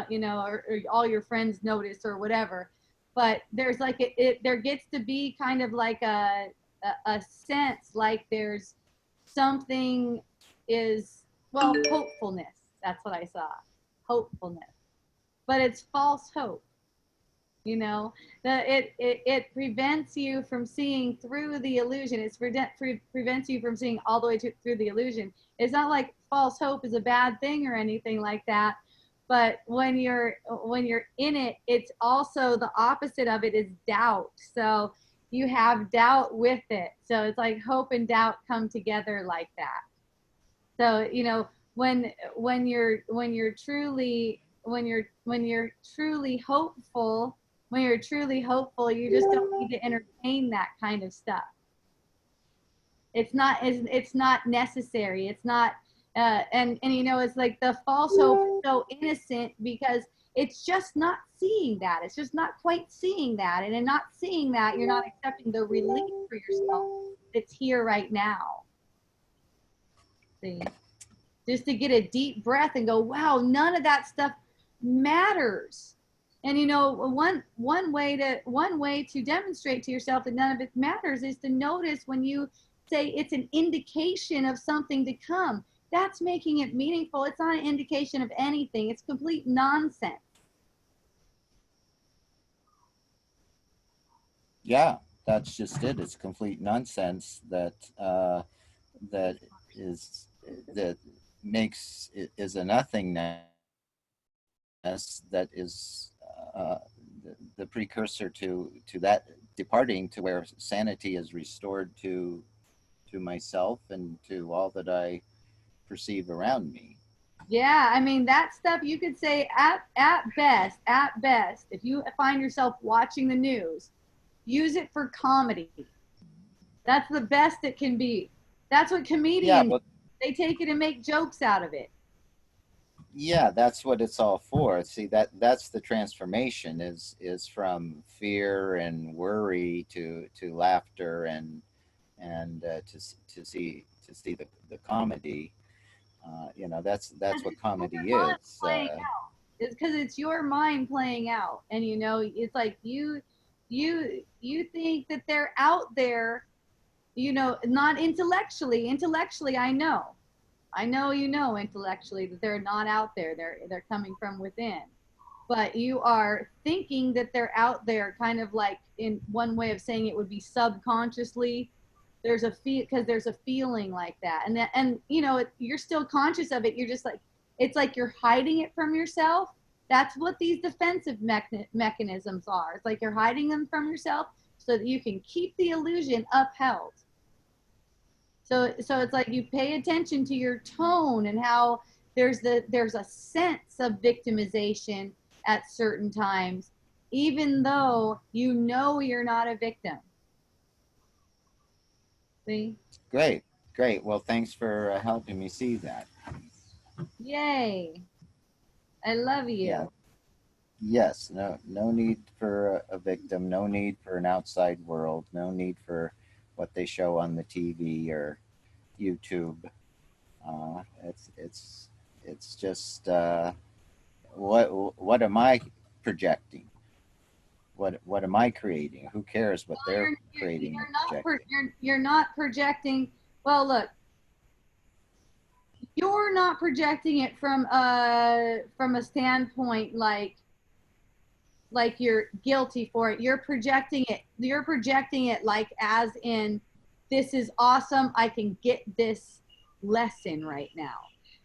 you know, or all your friends notice or whatever, but there's like there gets to be kind of like a sense like there's something is, well, hopefulness. That's what I saw. Hopefulness. but it's false hope. You know, it prevents you from seeing through the illusion. It prevents you from seeing all the way through the illusion. It's not like false hope is a bad thing or anything like that. But when you're in it, it's also the opposite of it is doubt. So you have doubt with it. So it's like hope and doubt come together like that. So, you know, when you're truly hopeful, you just don't need to entertain that kind of stuff. It's not necessary. It's not and you know, it's like the false hope is so innocent because it's just not seeing that. It's just not quite seeing that. And in not seeing that, you're not accepting the relief for yourself that's here right now. See? Just to get a deep breath and go, wow, none of that stuff matters. And you know, one way to demonstrate to yourself that none of it matters is to notice when you say it's an indication of something to come. That's making it meaningful. It's not an indication of anything. It's complete nonsense. Yeah, that's just it. It's complete nonsense that is a nothingness that is the precursor to that departing to where sanity is restored to myself and to all that I perceive around me. Yeah, I mean, that stuff you could say at best, if you find yourself watching the news, use it for comedy. That's the best it can be. That's what comedians, they take it and make jokes out of it. Yeah, that's what it's all for. See, that's the transformation is from fear and worry to laughter and to see the comedy. You know, that's what comedy is. It's because it's your mind playing out, and you know, it's like you think that they're out there, you know, not intellectually. Intellectually, I know, you know, intellectually that they're not out there. They're coming from within, but you are thinking that they're out there, kind of like, in one way of saying it would be subconsciously. There's a feeling like that, and you know, you're still conscious of it. You're just like, it's like you're hiding it from yourself. That's what these defensive mechanisms are. It's like you're hiding them from yourself so that you can keep the illusion upheld. So it's like you pay attention to your tone and how there's a sense of victimization at certain times, even though you know you're not a victim. See? Great. Well, thanks for helping me see that. Yay. I love you. Yeah. Yes. No need for a victim. No need for an outside world. No need for what they show on the TV or YouTube. It's just what am I projecting? What am I creating? Who cares what they're creating? You're not projecting. Well, look, you're not projecting it from a standpoint like you're guilty for it. You're projecting it like as in, this is awesome. I can get this lesson right now.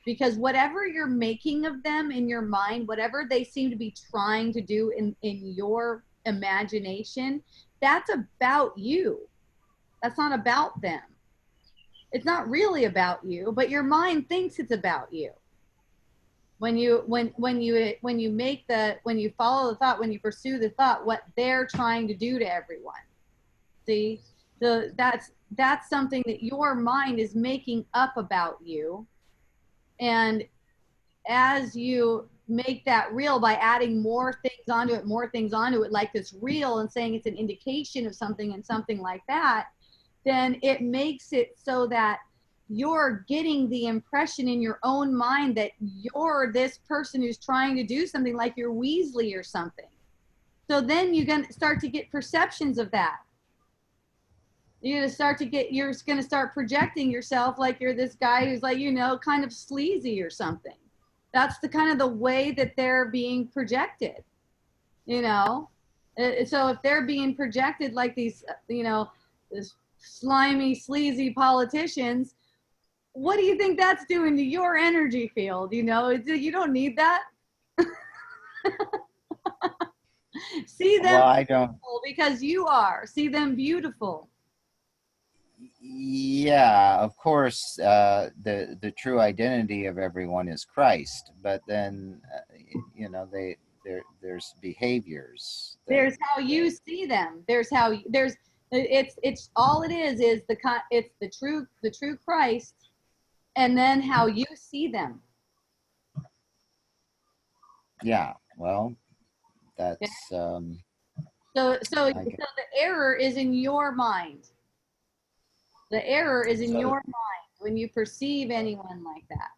Because whatever you're making of them in your mind, whatever they seem to be trying to do in your imagination, that's about you. That's not about them. It's not really about you, but your mind thinks it's about you. When you follow the thought, when you pursue the thought, what they're trying to do to everyone. See? So that's something that your mind is making up about you. And as you make that real by adding more things onto it, like this reel, and saying it's an indication of something and something like that, then it makes it so that you're getting the impression in your own mind that you're this person who's trying to do something, like you're Weasley or something. So then you're going to start to get perceptions of that. You're going to start projecting yourself like you're this guy who's like, you know, kind of sleazy or something. that's the kind of the way that they're being projected, you know. So if they're being projected like these, you know, this slimy, sleazy politicians, what do you think that's doing to your energy field? You know, you don't need that. See them Well, I don't. beautiful because you are. See them beautiful. Yeah, of course, the true identity of everyone is Christ, but then you know there's behaviors that, There's how you see them. There's how there's it's all it is it's the true Christ, and then how you see them. yeah. Well, that's So I guess. the error is in your mind. The error is in So your mind when you perceive anyone like that.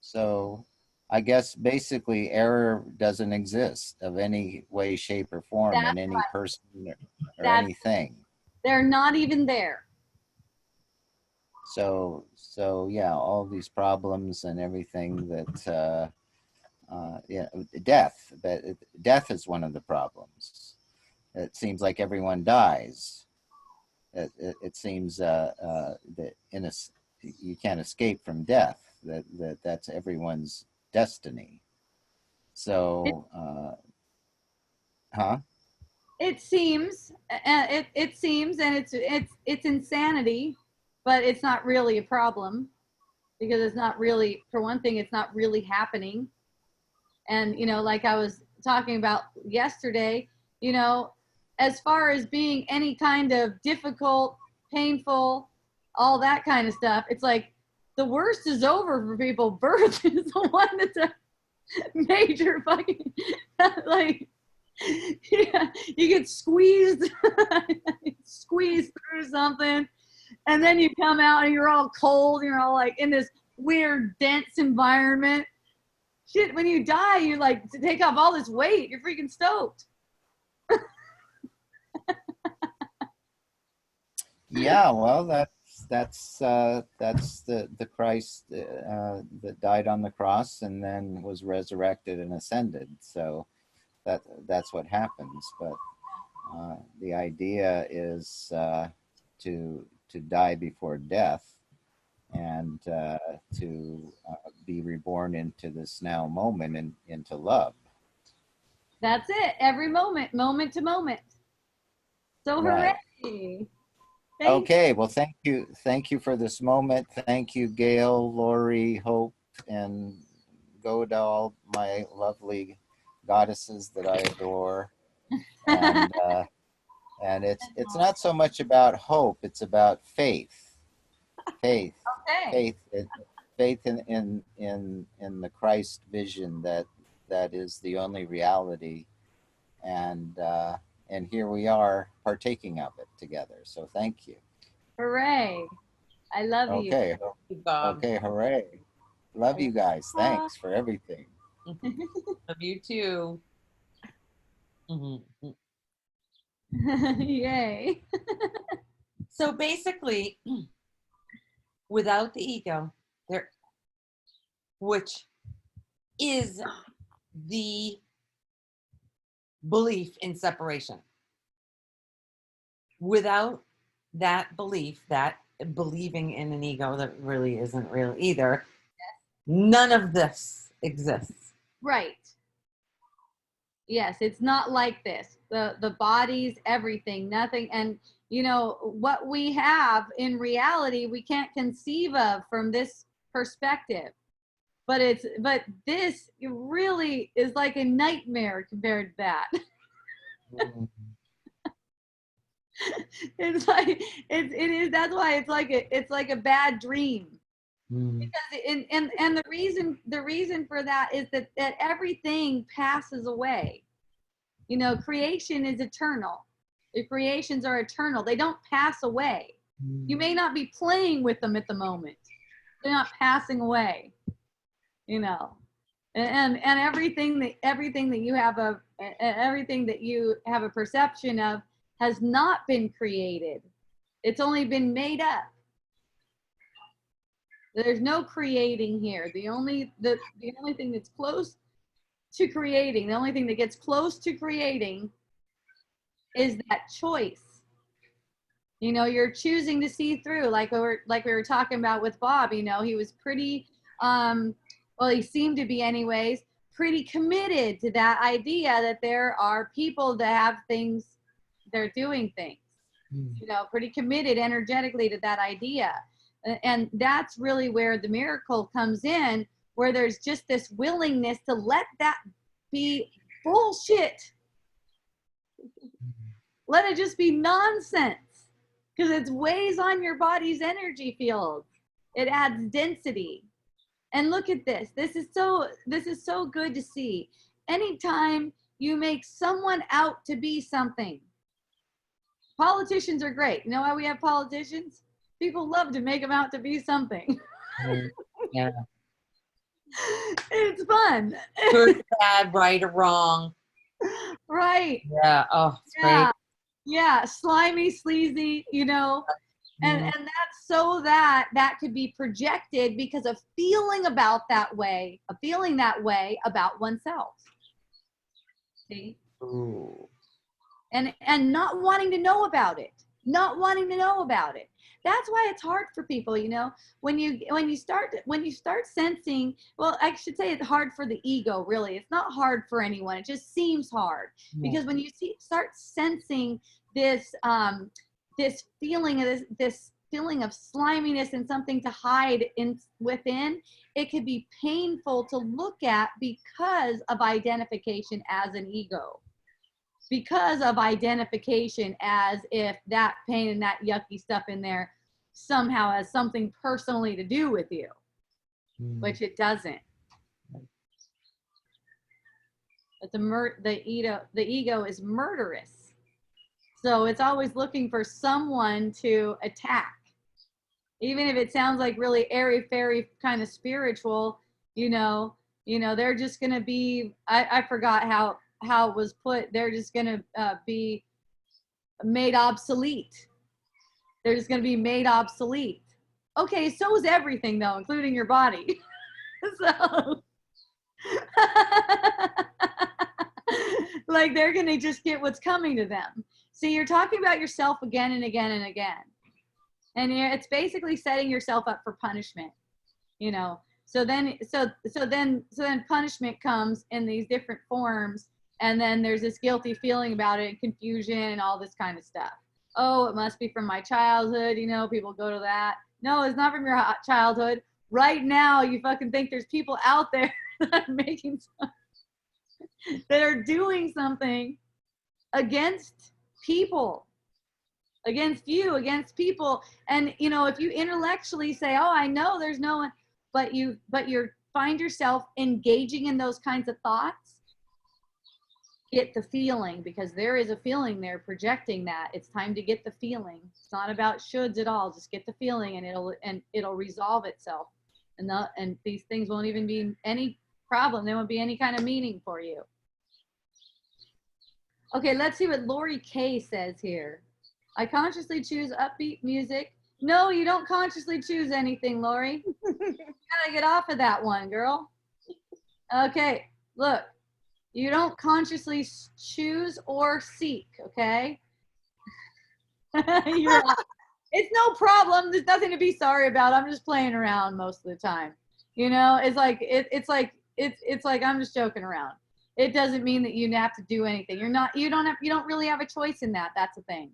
so I guess basically error doesn't exist of any way, shape, or form in That's any right. person or That's anything. They're not even there. So yeah, all these problems and everything that yeah, death. But death is one of the problems. It seems like everyone dies. It seems that you can't escape from death. That's everyone's destiny. So, huh? It seems, it seems, and it's insanity, but it's not really a problem because it's not really, for one thing, it's not really happening. And you know, like I was talking about yesterday, you know, as far as being any kind of difficult, painful, all that kind of stuff, it's like the worst is over for people. Birth is the one that's a major fucking like, yeah, you get squeezed squeezed through something, and then you come out and you're all cold, you're all like in this weird dense environment. Shit, when you die, you like to take off all this weight, you're freaking stoked. Yeah, well, that's the Christ that died on the cross and then was resurrected and ascended. So that's what happens. But the idea is to die before death and to be reborn into this now moment and into love. That's it. Every moment, moment to moment. So Right. hooray. Okay, well, thank you for this moment. Thank you, Gail, Lori, Hope, and Godal, my lovely goddesses that I adore. And it's not so much about hope; it's about faith, faith, Okay. faith in the Christ vision that is the only reality, and here we are partaking of it together. So thank you. Hooray. I love you. Okay. Bob. Okay, hooray. Love you guys. Thanks for everything. Love you too. Mhm. Yay. So basically, without the ego, there, which is the belief in separation. Without that belief, that believing in an ego that really isn't real either, none of this exists. Right. Yes, it's not like this. The bodies, everything, nothing. And you know, what we have in reality, we can't conceive of from this perspective. But this really is like a nightmare compared to that. It's like it is, that's why it's like a bad dream. Because and the reason for that is that everything passes away. You know, creation is eternal. The creations are eternal. They don't pass away. You may not be playing with them at the moment. They're not passing away. You know, and everything that you have everything that you have a perception of has not been created. It's only been made up. There's no creating here. The only thing that's close to creating, the only thing that gets close to creating is that choice. You know, you're choosing to see through, like we were talking about with Bob. You know, he was pretty, well, he seemed to be anyways, pretty committed to that idea that there are people that have things, they're doing things. You know, pretty committed energetically to that idea. And that's really where the miracle comes in, where there's just this willingness to let that be bullshit. Let it just be nonsense, because it weighs on your body's energy field. It adds density. And look at this. This is so good to see. Anytime you make someone out to be something. Politicians are great. You know why we have politicians? People love to make them out to be something. Yeah. It's fun. Good, bad, right or wrong. Right. Yeah. Oh, it's Yeah. great. Yeah. Slimy, sleazy, you know. And that's so that could be projected because of feeling about that way, of feeling that way about oneself. See? Ooh. And not wanting to know about it. Not wanting to know about it. That's why it's hard for people, you know, when you start sensing, well, I should say it's hard for the ego, really. It's not hard for anyone. It just seems hard because when you start sensing this this feeling of this feeling of sliminess and something to hide within, it could be painful to look at because of identification as an ego. Because of identification as if that pain and that yucky stuff in there somehow has something personally to do with you, which it doesn't. But the ego is murderous. So it's always looking for someone to attack. Even if it sounds like really airy-fairy kind of spiritual, you know, they're just going to be, I forgot how it was put, they're just going to be made obsolete. They're just going to be made obsolete. Okay, so is everything though, including your body. So, like they're going to just get what's coming to them. See, you're talking about yourself again and again and again. And it's basically setting yourself up for punishment, you know. So then punishment comes in these different forms. And then there's this guilty feeling about it, and confusion and all this kind of stuff. Oh, it must be from my childhood. You know, people go to that. No, it's not from your childhood. Right now, you fucking think there's people out there that are doing something against people, against you, against people. And, you know, if you intellectually say, oh, I know there's no one, but you find yourself engaging in those kinds of thoughts, get the feeling, because there is a feeling there projecting that. It's time to get the feeling. It's not about shoulds at all. Just get the feeling and it'll resolve itself. And these things won't even be any problem. There won't be any kind of meaning for you. Okay, let's see what Lori K says here. I consciously choose upbeat music. No, you don't consciously choose anything, Lori. You gotta get off of that one, girl. Okay, look. You don't consciously choose or seek, okay? It's no problem. There's nothing to be sorry about. I'm just playing around most of the time. You know, it's like I'm just joking around. It doesn't mean that you have to do anything. You don't really have a choice in that. That's the thing.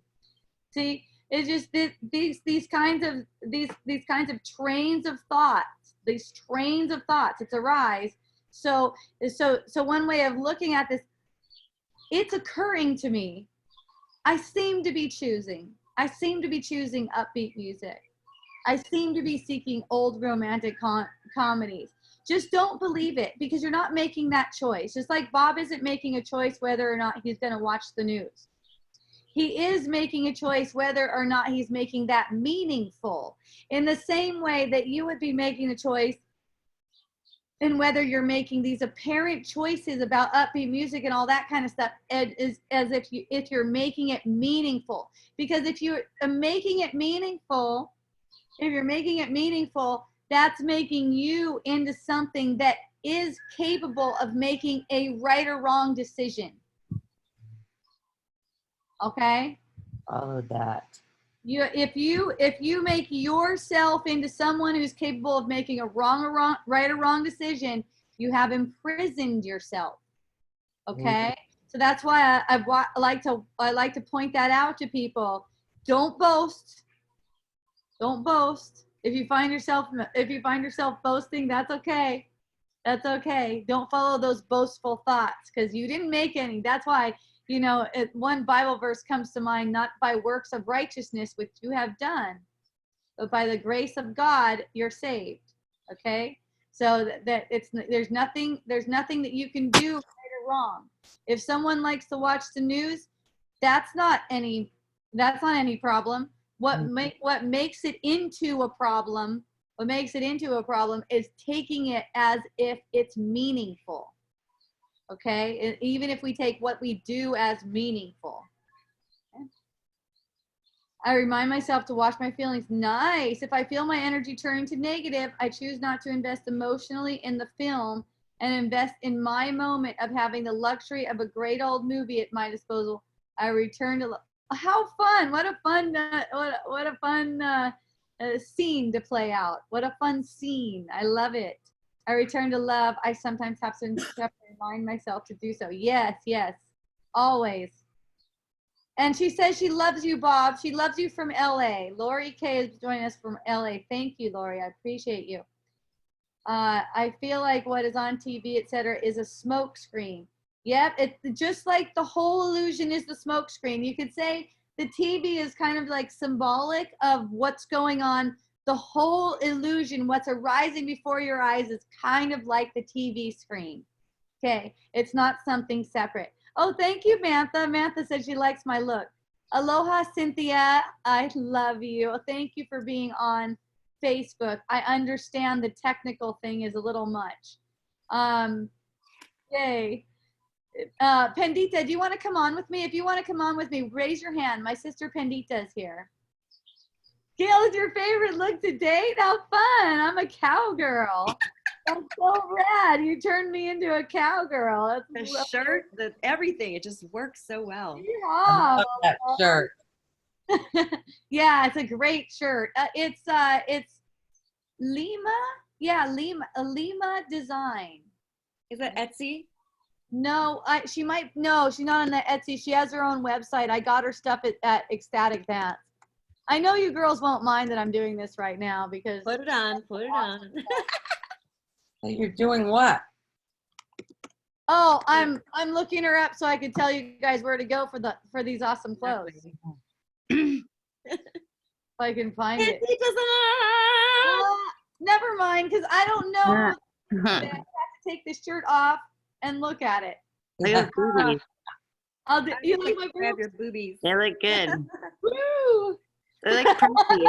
See, it's just these kinds of trains of thoughts. These trains of thoughts. It's a rise. So one way of looking at this, it's occurring to me. I seem to be choosing upbeat music. I seem to be seeking old romantic comedies. Just don't believe it, because you're not making that choice. Just like Bob isn't making a choice whether or not he's going to watch the news. He is making a choice whether or not he's making that meaningful. In the same way that you would be making a choice and whether you're making these apparent choices about upbeat music and all that kind of stuff is as if you're making it meaningful. Because if you're making it meaningful, that's making you into something that is capable of making a right or wrong decision. Okay? Follow that. If you make yourself into someone who's capable of making a right or wrong decision, you have imprisoned yourself. Okay? So that's why I like to point that out to people. Don't boast. Don't boast. If you find yourself boasting, that's okay. That's okay. Don't follow those boastful thoughts because you didn't make any. That's why, one Bible verse comes to mind, not by works of righteousness which you have done, but by the grace of God you're saved. Okay? So that there's nothing that you can do right or wrong. If someone likes to watch the news, that's not any problem. What makes it into a problem is taking it as if it's meaningful. Okay? Even if we take what we do as meaningful. Okay? I remind myself to watch my feelings. Nice. If I feel my energy turning to negative, I choose not to invest emotionally in the film and invest in my moment of having the luxury of a great old movie at my disposal. I return to how fun! What a fun scene to play out. What a fun scene! I love it. I return to love. I sometimes have to remind myself to do so. Yes, always. And she says she loves you, Bob. She loves you from LA. Lori K is joining us from LA. Thank you, Lori. I appreciate you. I feel like what is on TV, etc., is a smoke screen. Yep, it's just like the whole illusion is the smoke screen. You could say the TV is kind of like symbolic of what's going on. The whole illusion, what's arising before your eyes, is kind of like the TV screen. Okay, it's not something separate. Oh, thank you, Mantha. Mantha said she likes my look. Aloha, Cynthia. I love you. Thank you for being on Facebook. I understand the technical thing is a little much. Yay. Pandita, do you want to come on with me? If you want to come on with me, raise your hand. My sister Pandita is here. Gail, is your favorite look to date? How fun. I'm a cowgirl. That's so rad. You turned me into a cowgirl. The shirt, everything. It just works so well. Yeah. That shirt. Yeah, it's a great shirt. It's Lima. Yeah, Lima Design. Is that Etsy? No, she's not on the Etsy. She has her own website. I got her stuff at Ecstatic Pants. I know you girls won't mind that I'm doing this right now because Put it on. You're doing what? oh, I'm looking her up so I could tell you guys where to go for these awesome clothes. If I can find it. Never mind, because I don't know. I have to take this shirt off and look at it. Look at the boobies. You like my Grab boobs? your boobies. They look good. Woo! They look pretty.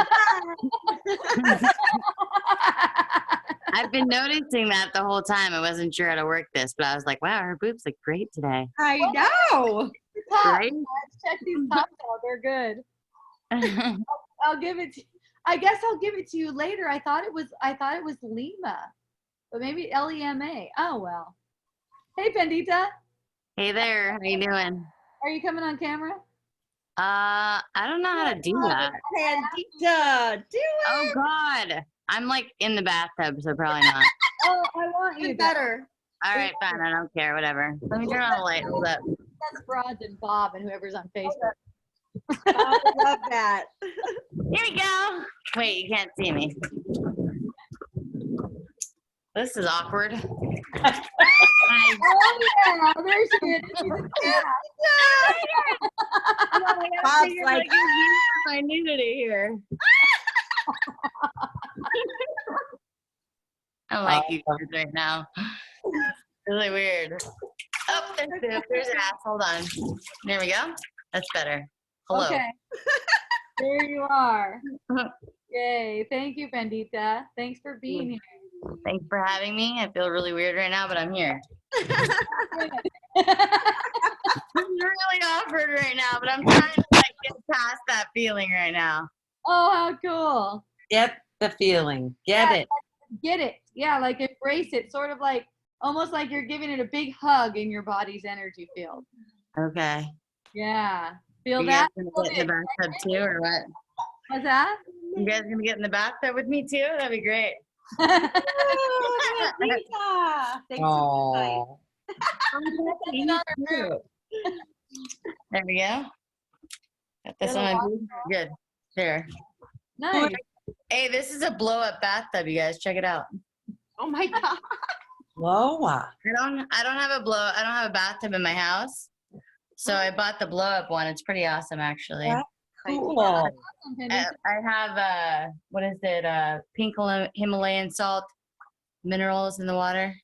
I've been noticing that the whole time. I wasn't sure how to work this, but I was like, wow, her boobs look great today. I know. Top. Right? Let's check these tops out. They're good. I'll give it to I guess I'll give it to you later. I thought it was Lima. But maybe Lema. Oh well. Hey Pandita. Hey there, how you doing? Are you coming on camera? I don't know how to do that. Pandita, do it. Oh God, I'm like in the bathtub, so probably not. Oh, I want you Even better. All right, fine, I don't care, whatever. Let me turn on the light. Hold up. That's Broad and Bob and whoever's on Facebook. I love that. Here we go. Wait, you can't see me. This is awkward. Hi. Oh yeah, there she is. She's a cat. Bob's like, my nudity here. I like you guys right now. Really weird. Oh, there's your ass. Hold on. There we go. That's better. Hello. Okay. There you are. Yay. Thank you, Pandita. Thanks for being here. Thanks for having me. I feel really weird right now, but I'm here. I'm really awkward right now, but I'm trying to like get past that feeling right now. Oh, how cool. Get the feeling. Get it. get it. Yeah, like embrace it. Sort of like almost like you're giving it a big hug in your body's energy field. Okay. Yeah. Feel You guys that? gonna get in the bathtub too, or what? What's that? You guys gonna get in the bathtub with me too? That'd be great. Oh, Rita. Thanks for the invite. Oh, There we go. Got this Little on. Good. There. Nice. Hey, this is a blow up bathtub, you guys. Check it out. Oh my God. Loa. I don't have a bathtub in my house. So I bought the blow up one. It's pretty awesome actually. Yeah. Cool. I have what is it? Pink Himalayan salt minerals in the water.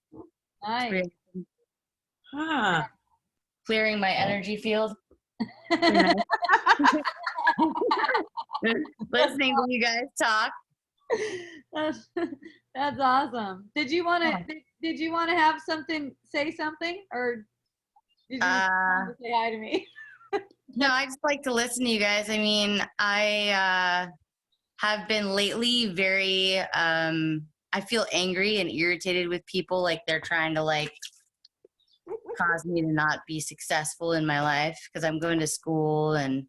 Nice. Pretty- Huh. Clearing my energy field. Listening to you guys talk. That's, that's awesome. Did you want to? Did you want to have something? Say something, or did you just want to say hi to me? No, I just like to listen to you guys. I mean, I have been lately very I feel angry and irritated with people like they're trying to like cause me to not be successful in my life because I'm going to school and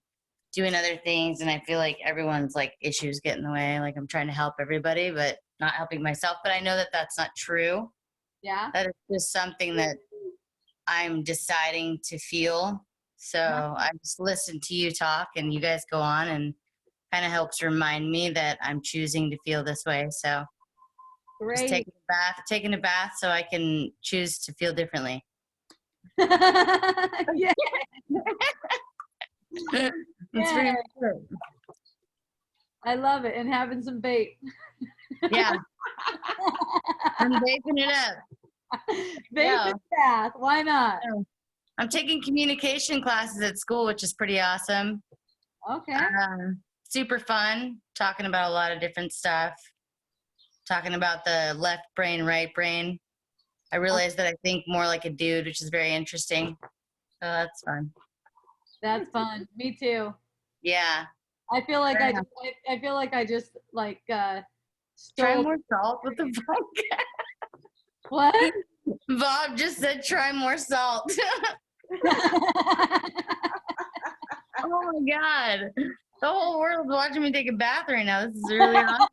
doing other things, and I feel like everyone's like issues get in the way. Like I'm trying to help everybody but not helping myself, but I know that that's not true. Yeah. That is just something that I'm deciding to feel. So I just listen to you talk and you guys go on, and kind of helps remind me that I'm choosing to feel this way. So just Great. taking a bath so I can choose to feel differently. Yeah. That's pretty much it. I love it. And having some bait. Yeah. I'm vaping it up. Vape Yeah. and bath. Why not? I'm taking communication classes at school, which is pretty awesome. Okay. Super fun, talking about a lot of different stuff. Talking about the left brain, right brain. I realized that I think more like a dude, which is very interesting. So that's fun. That's fun. Me too. Yeah. I feel like Yeah. I feel like I just like Try stole more salt with the vodka. what? Bob just said try more salt. Oh my God. The whole world's watching me take a bath right now. This is really awesome.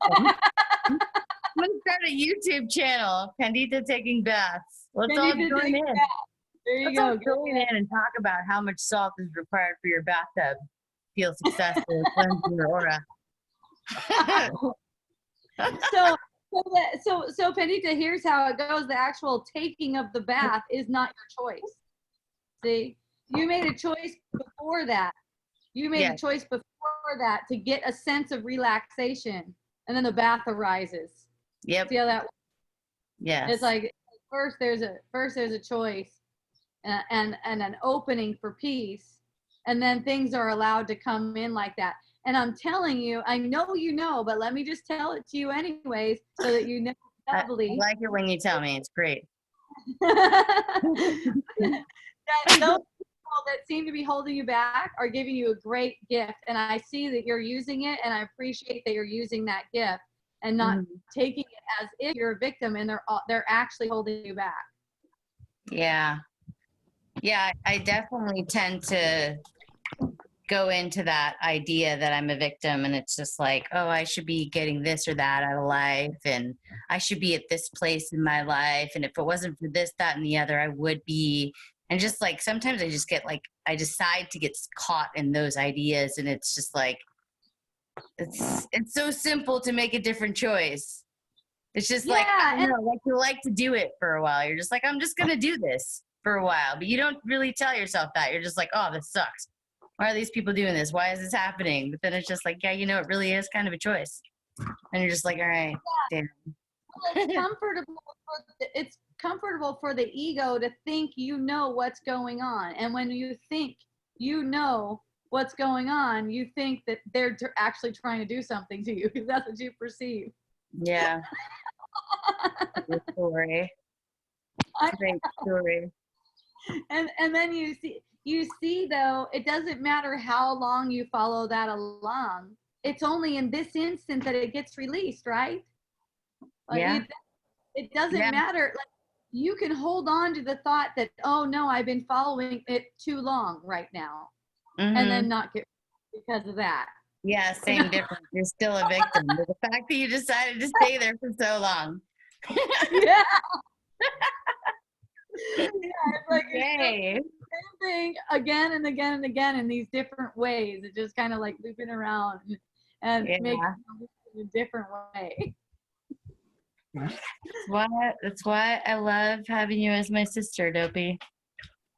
I'm going to start a YouTube channel, Pandita Taking Baths. Let's all Pandita join Taking in. There you Let's go. all join in and talk about how much salt is required for your bathtub. Feel successful and cleanse your aura. So Pandita, here's how it goes. The actual taking of the bath is not your choice. See, you made a choice before that. You made Yeah. a choice before that to get a sense of relaxation, and then the bath arises. Yep. See how that? Yes. It's like first there's a choice, and an opening for peace, and then things are allowed to come in like that. And I'm telling you, I know you know, but let me just tell it to you anyways, so that you know I doubly. like it when you tell me. It's great. that those people that seem to be holding you back are giving you a great gift, and I see that you're using it, and I appreciate that you're using that gift and not taking it as if you're a victim and they're actually holding you back. Yeah. Yeah, I definitely tend to go into that idea that I'm a victim, and it's just like, oh, I should be getting this or that out of life, and I should be at this place in my life, and if it wasn't for this, that, and the other, I would be. And just like sometimes I just get like, I decide to get caught in those ideas, and it's just like, it's so simple to make a different choice. It's just like, I don't know, like you like to do it for a while. You're just like, I'm just gonna do this for a while, but you don't really tell yourself that. You're just like, oh, this sucks. Why are these people doing this? Why is this happening? But then it's just like, yeah, you know, it really is kind of a choice. And you're just like, all right, damn. Well, it's comfortable for the ego to think you know what's going on. And when you think you know what's going on, you think that they're actually trying to do something to you because that's what you perceive. Yeah. Great story. Great story. And then you see though, it doesn't matter how long you follow that along. It's only in this instant that it gets released, right? Like Yeah. it It doesn't Yeah. matter. Like, you can hold on to the thought that, oh no, I've been following it too long right now, and Mhm. then not get because of that. Yeah, same difference. You're still a victim. But the fact that you decided to stay there for so long. Yeah. Yeah, it's like you're still Yay. doing the same thing again and again and again in these different ways. It's just kind of like looping around and Yeah. making it in a different way. That's why I love having you as my sister, Dopey.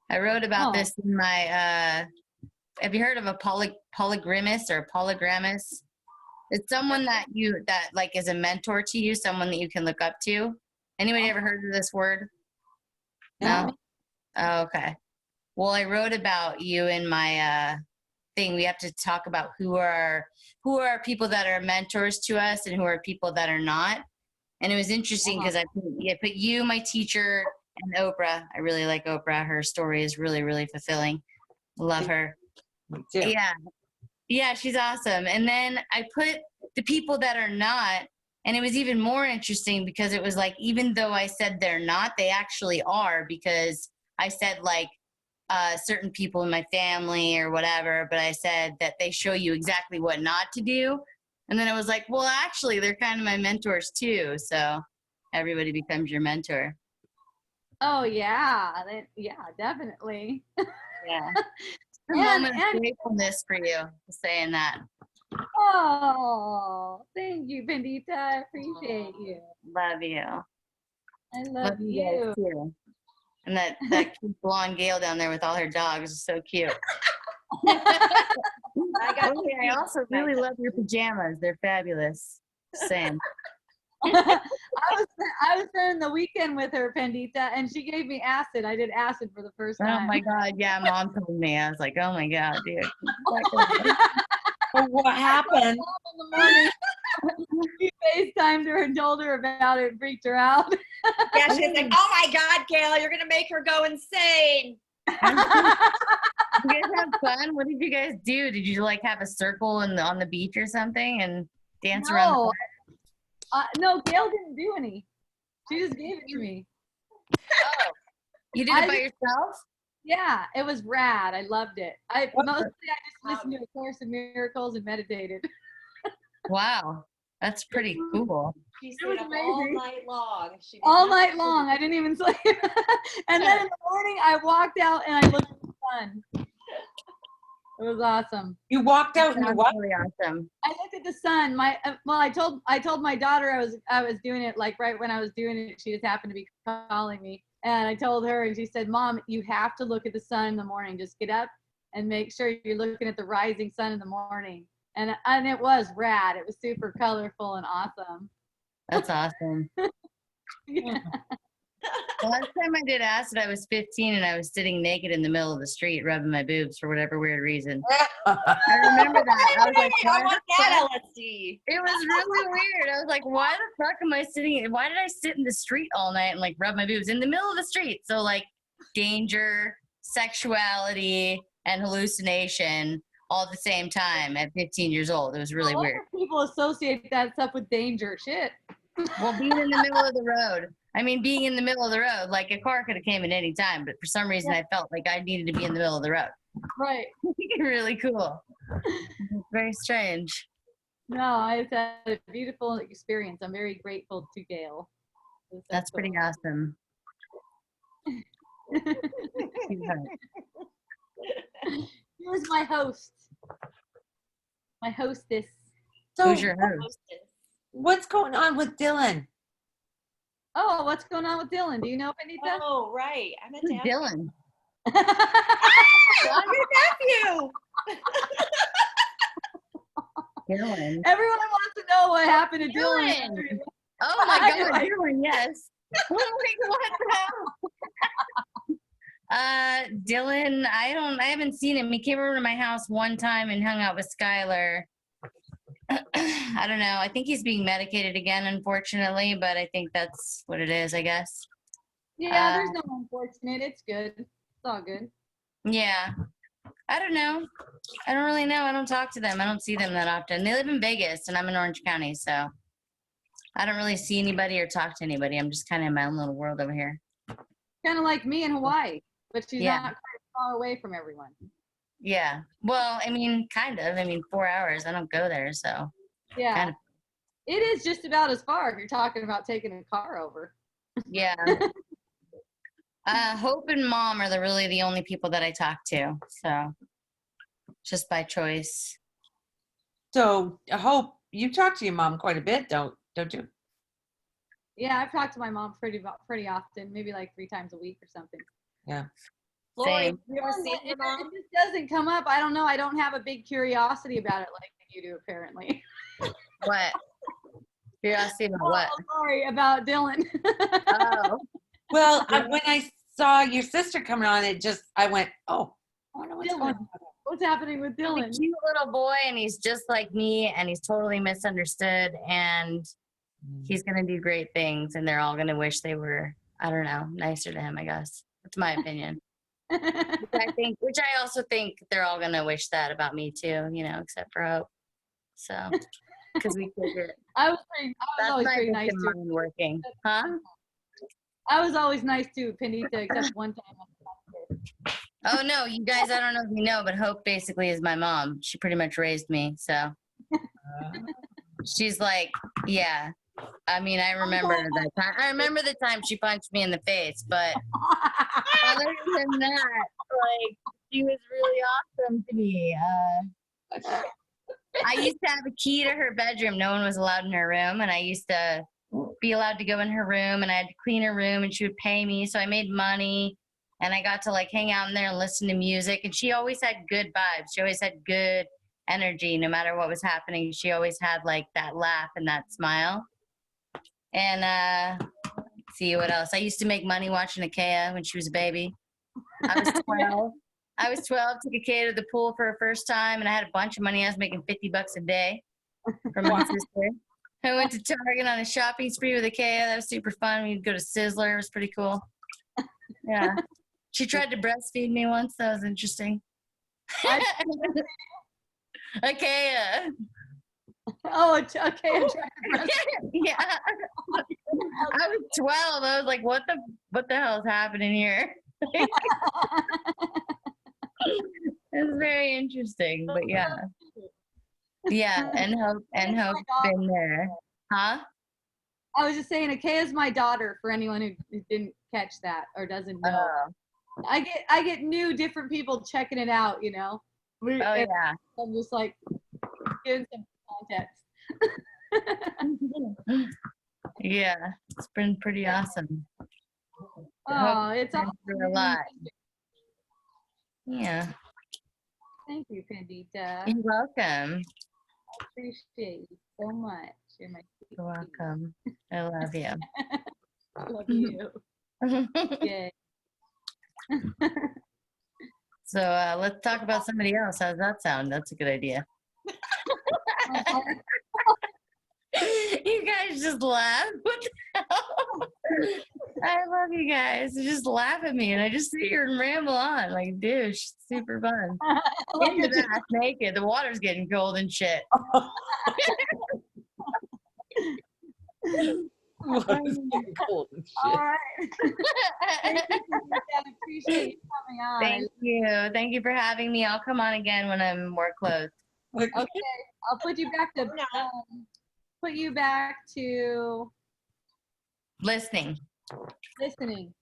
I wrote about Oh. this in my have you heard of a polygrammus or polygrammus? It's someone that like is a mentor to you, someone that you can look up to. Anybody ever heard of this word? No? Oh, okay. Well, I wrote about you in my thing. We have to talk about who are people that are mentors to us and who are people that are not. And it was interesting because I put you, my teacher, and Oprah. I really like Oprah. Her story is really, really fulfilling. Love her. Me too. Yeah. Yeah, she's awesome. And then I put the people that are not, and it was even more interesting because it was like, even though I said they're not, they actually are, because I said like certain people in my family or whatever, but I said that they show you exactly what not to do. And then it was like, well, actually, they're kind of my mentors too. So everybody becomes your mentor. Oh yeah, yeah, definitely. Yeah. A And- moment of gratefulness for you for saying that. Oh, thank you, Pandita. I appreciate you. Love you. I love you. guys too. And that cute blonde Gail down there with all her dogs is so cute. I also really love your pajamas. They're fabulous. Same. I was spending the weekend with her, Pandita, and she gave me acid. I did acid for the first Oh time. my God. Yeah, Mom told me. I was like, oh my God, dude. Oh, what happened? In the morning, she FaceTimed her and told her about it, freaked her out. Yeah, she's like, oh my God, Gail, you're gonna make her go insane. You guys have fun? What did you guys do? Did you like have a circle on the beach or something and dance around? No, no, Gail didn't do any. She just gave it to me. You did it by yourself? Yeah, it was rad. I loved it. Mostly I just listened to A Course in Miracles and meditated. Wow, that's pretty cool. She It stayed was up amazing. all night long. She did All not- night long. I didn't even sleep. And then in the morning, I walked out and I looked at the sun. It was awesome. You walked out and you Sounds what? really awesome. I looked at the sun. I told my daughter I was doing it, like right when I was doing it. She just happened to be calling me, and I told her, and she said, "Mom, you have to look at the sun in the morning. Just get up and make sure you're looking at the rising sun in the morning." And it was rad. It was super colorful and awesome. That's awesome. Yeah. The last time I did acid, I was 15 and I was sitting naked in the middle of the street rubbing my boobs for whatever weird reason. I remember that. I was like, I why want the that fuck? LSD. It was really weird. I was like, why the fuck am I sitting? Why did I sit in the street all night and like rub my boobs in the middle of the street? So like danger, sexuality, and hallucination all at the same time at 15 years old. It was really A lot weird. of people associate that stuff with danger. Shit. Well, being in the middle of the road. I mean, being in the middle of the road, like a car could have came at any time, but for some reason I felt like I needed to be in the middle of the road. Right. Really cool. Very strange. No, it's a beautiful experience. I'm very grateful to Gail. It was so That's cool. pretty awesome. Here's my host. My hostess. So Who's your host? what's going on with Dylan? Oh, what's going on with Dylan? Do you know, Benita? Oh, right. I meant to Who's ask Dylan? I'm your nephew. Dylan. Everyone wants to know what happened to Dylan. Dylan. Oh my God, Dylan, yes. I'm like, what the hell? Dylan, I haven't seen him. He came over to my house one time and hung out with Skylar. I don't know. I think he's being medicated again, unfortunately, but I think that's what it is, I guess. Yeah, there's no unfortunate. It's good. It's all good. Yeah. I don't know. I don't really know. I don't talk to them. I don't see them that often. They live in Vegas and I'm in Orange County, so I don't really see anybody or talk to anybody. I'm just kind of in my own little world over here. Kind of like me in Hawaii, but she's Yeah. not quite far away from everyone. Yeah. Well, I mean, kind of. I mean, 4 hours. I don't go there, so Yeah. kind of. It is just about as far if you're talking about taking a car over. Yeah. Hope and Mom are really the only people that I talk to. So just by choice. So I hope you talk to your mom quite a bit, don't you? Yeah, I've talked to my mom pretty often, maybe like 3 times a week or something. Yeah. Lori, Same. you ever seen your It mom? just doesn't come up. I don't know. I don't have a big curiosity about it like you do, apparently. What? Curiosity about what? Oh, sorry, about Dylan. Oh. Well, when I saw your sister coming on, I went, oh, I wonder what's going Dylan. on. What's happening with He's a Dylan? cute little boy, and he's just like me, and he's totally misunderstood, and he's gonna do great things, and they're all gonna wish they were, I don't know, nicer to him. I guess that's my opinion. Which I also think they're all gonna wish that about me too. You know, except for Hope. So, because we figure I was that's always my pretty nice victim to mind working, huh? I was always nice to Pandita, except one time. Oh no, you guys, I don't know if you know, but Hope basically is my mom. She pretty much raised me, so she's like, yeah. I mean, I remember that time. I remember the time she punched me in the face, but other than that, like, she was really awesome to me. I used to have a key to her bedroom. No one was allowed in her room, and I used to be allowed to go in her room, and I had to clean her room, and she would pay me, so I made money, and I got to like hang out in there and listen to music. And she always had good vibes. She always had good energy, no matter what was happening. She always had like that laugh and that smile. And see what else. I used to make money watching Achaia when she was a baby. I was 12. I was 12, took Achaia to the pool for her first time, and I had a bunch of money. I was making $50 a day from my sister. I went to Target on a shopping spree with Achaia. That was super fun. We'd go to Sizzler. It was pretty cool. Yeah. She tried to breastfeed me once. That was interesting. Achaia. Oh, okay. Yeah. I was 12. I was like, what the hell is happening here? It's very interesting, but yeah. Yeah, and Hope been there. Huh? I was just saying, Achaia is my daughter. For anyone who didn't catch that or doesn't know, I get new different people checking it out. You know. Oh yeah. I'm just like giving some context. Yeah, it's been pretty awesome. Oh, it's Been awesome. through a lot. Yeah. Thank you, Pandita. You're welcome. I appreciate you so much. You're my sweet You're pea. welcome. I love you. I love you. Yay. So let's talk about somebody else. How's that sound? That's a good idea. You guys just laugh. What the hell? I love you guys. You just laugh at me, and I just sit here and ramble on like douche. It's super fun. In the bath, naked. The water's getting cold and shit. Cool and shit. All right. Thank you, Pandita. I appreciate you coming on. Thank you. Thank you for having me. I'll come on again when I'm more close. Okay, I'll put you back to Listening. listening.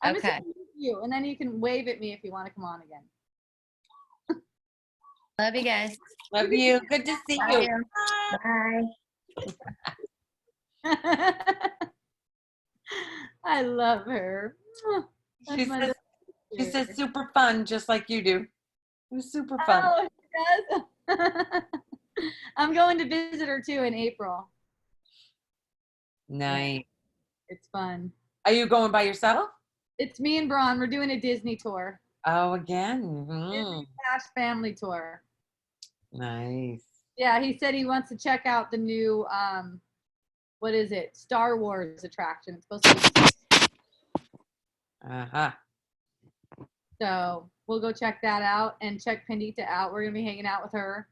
I'm just Okay. gonna mute you, and then you can wave at me if you want to come on again. Love you guys. Love you. Good to see Love you. you. Bye. I love her. That's She my says, she sister. says super fun, just like you do. It was super fun. Oh, she does? I'm going to visit her too in April. Nice. It's fun. Are you going by yourself? It's me and Braun. We're doing a Disney tour. Oh, again. Mhm. Disney Dash family tour. Nice. Yeah, he said he wants to check out the new what is it? Star Wars attraction. It's supposed to be Uh-huh. so we'll go check that out and check Pandita out. We're gonna be hanging out with her.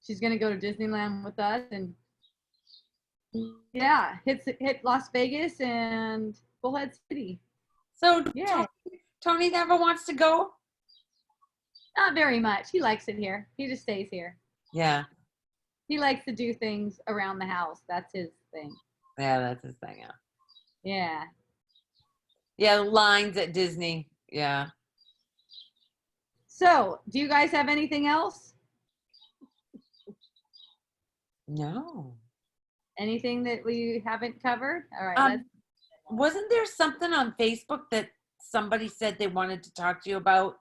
She's gonna go to Disneyland with us, and Yeah, hit Las Vegas and Bullhead City. So Yeah. Tony never wants to go? Not very much. He likes it here. He just stays here. Yeah. He likes to do things around the house. That's his thing. Yeah, that's his thing. Yeah. Yeah. Yeah, lines at Disney. Yeah. So, do you guys have anything else? No. Anything that we haven't covered? All right, Wasn't there something on Facebook that somebody said they wanted to talk to you about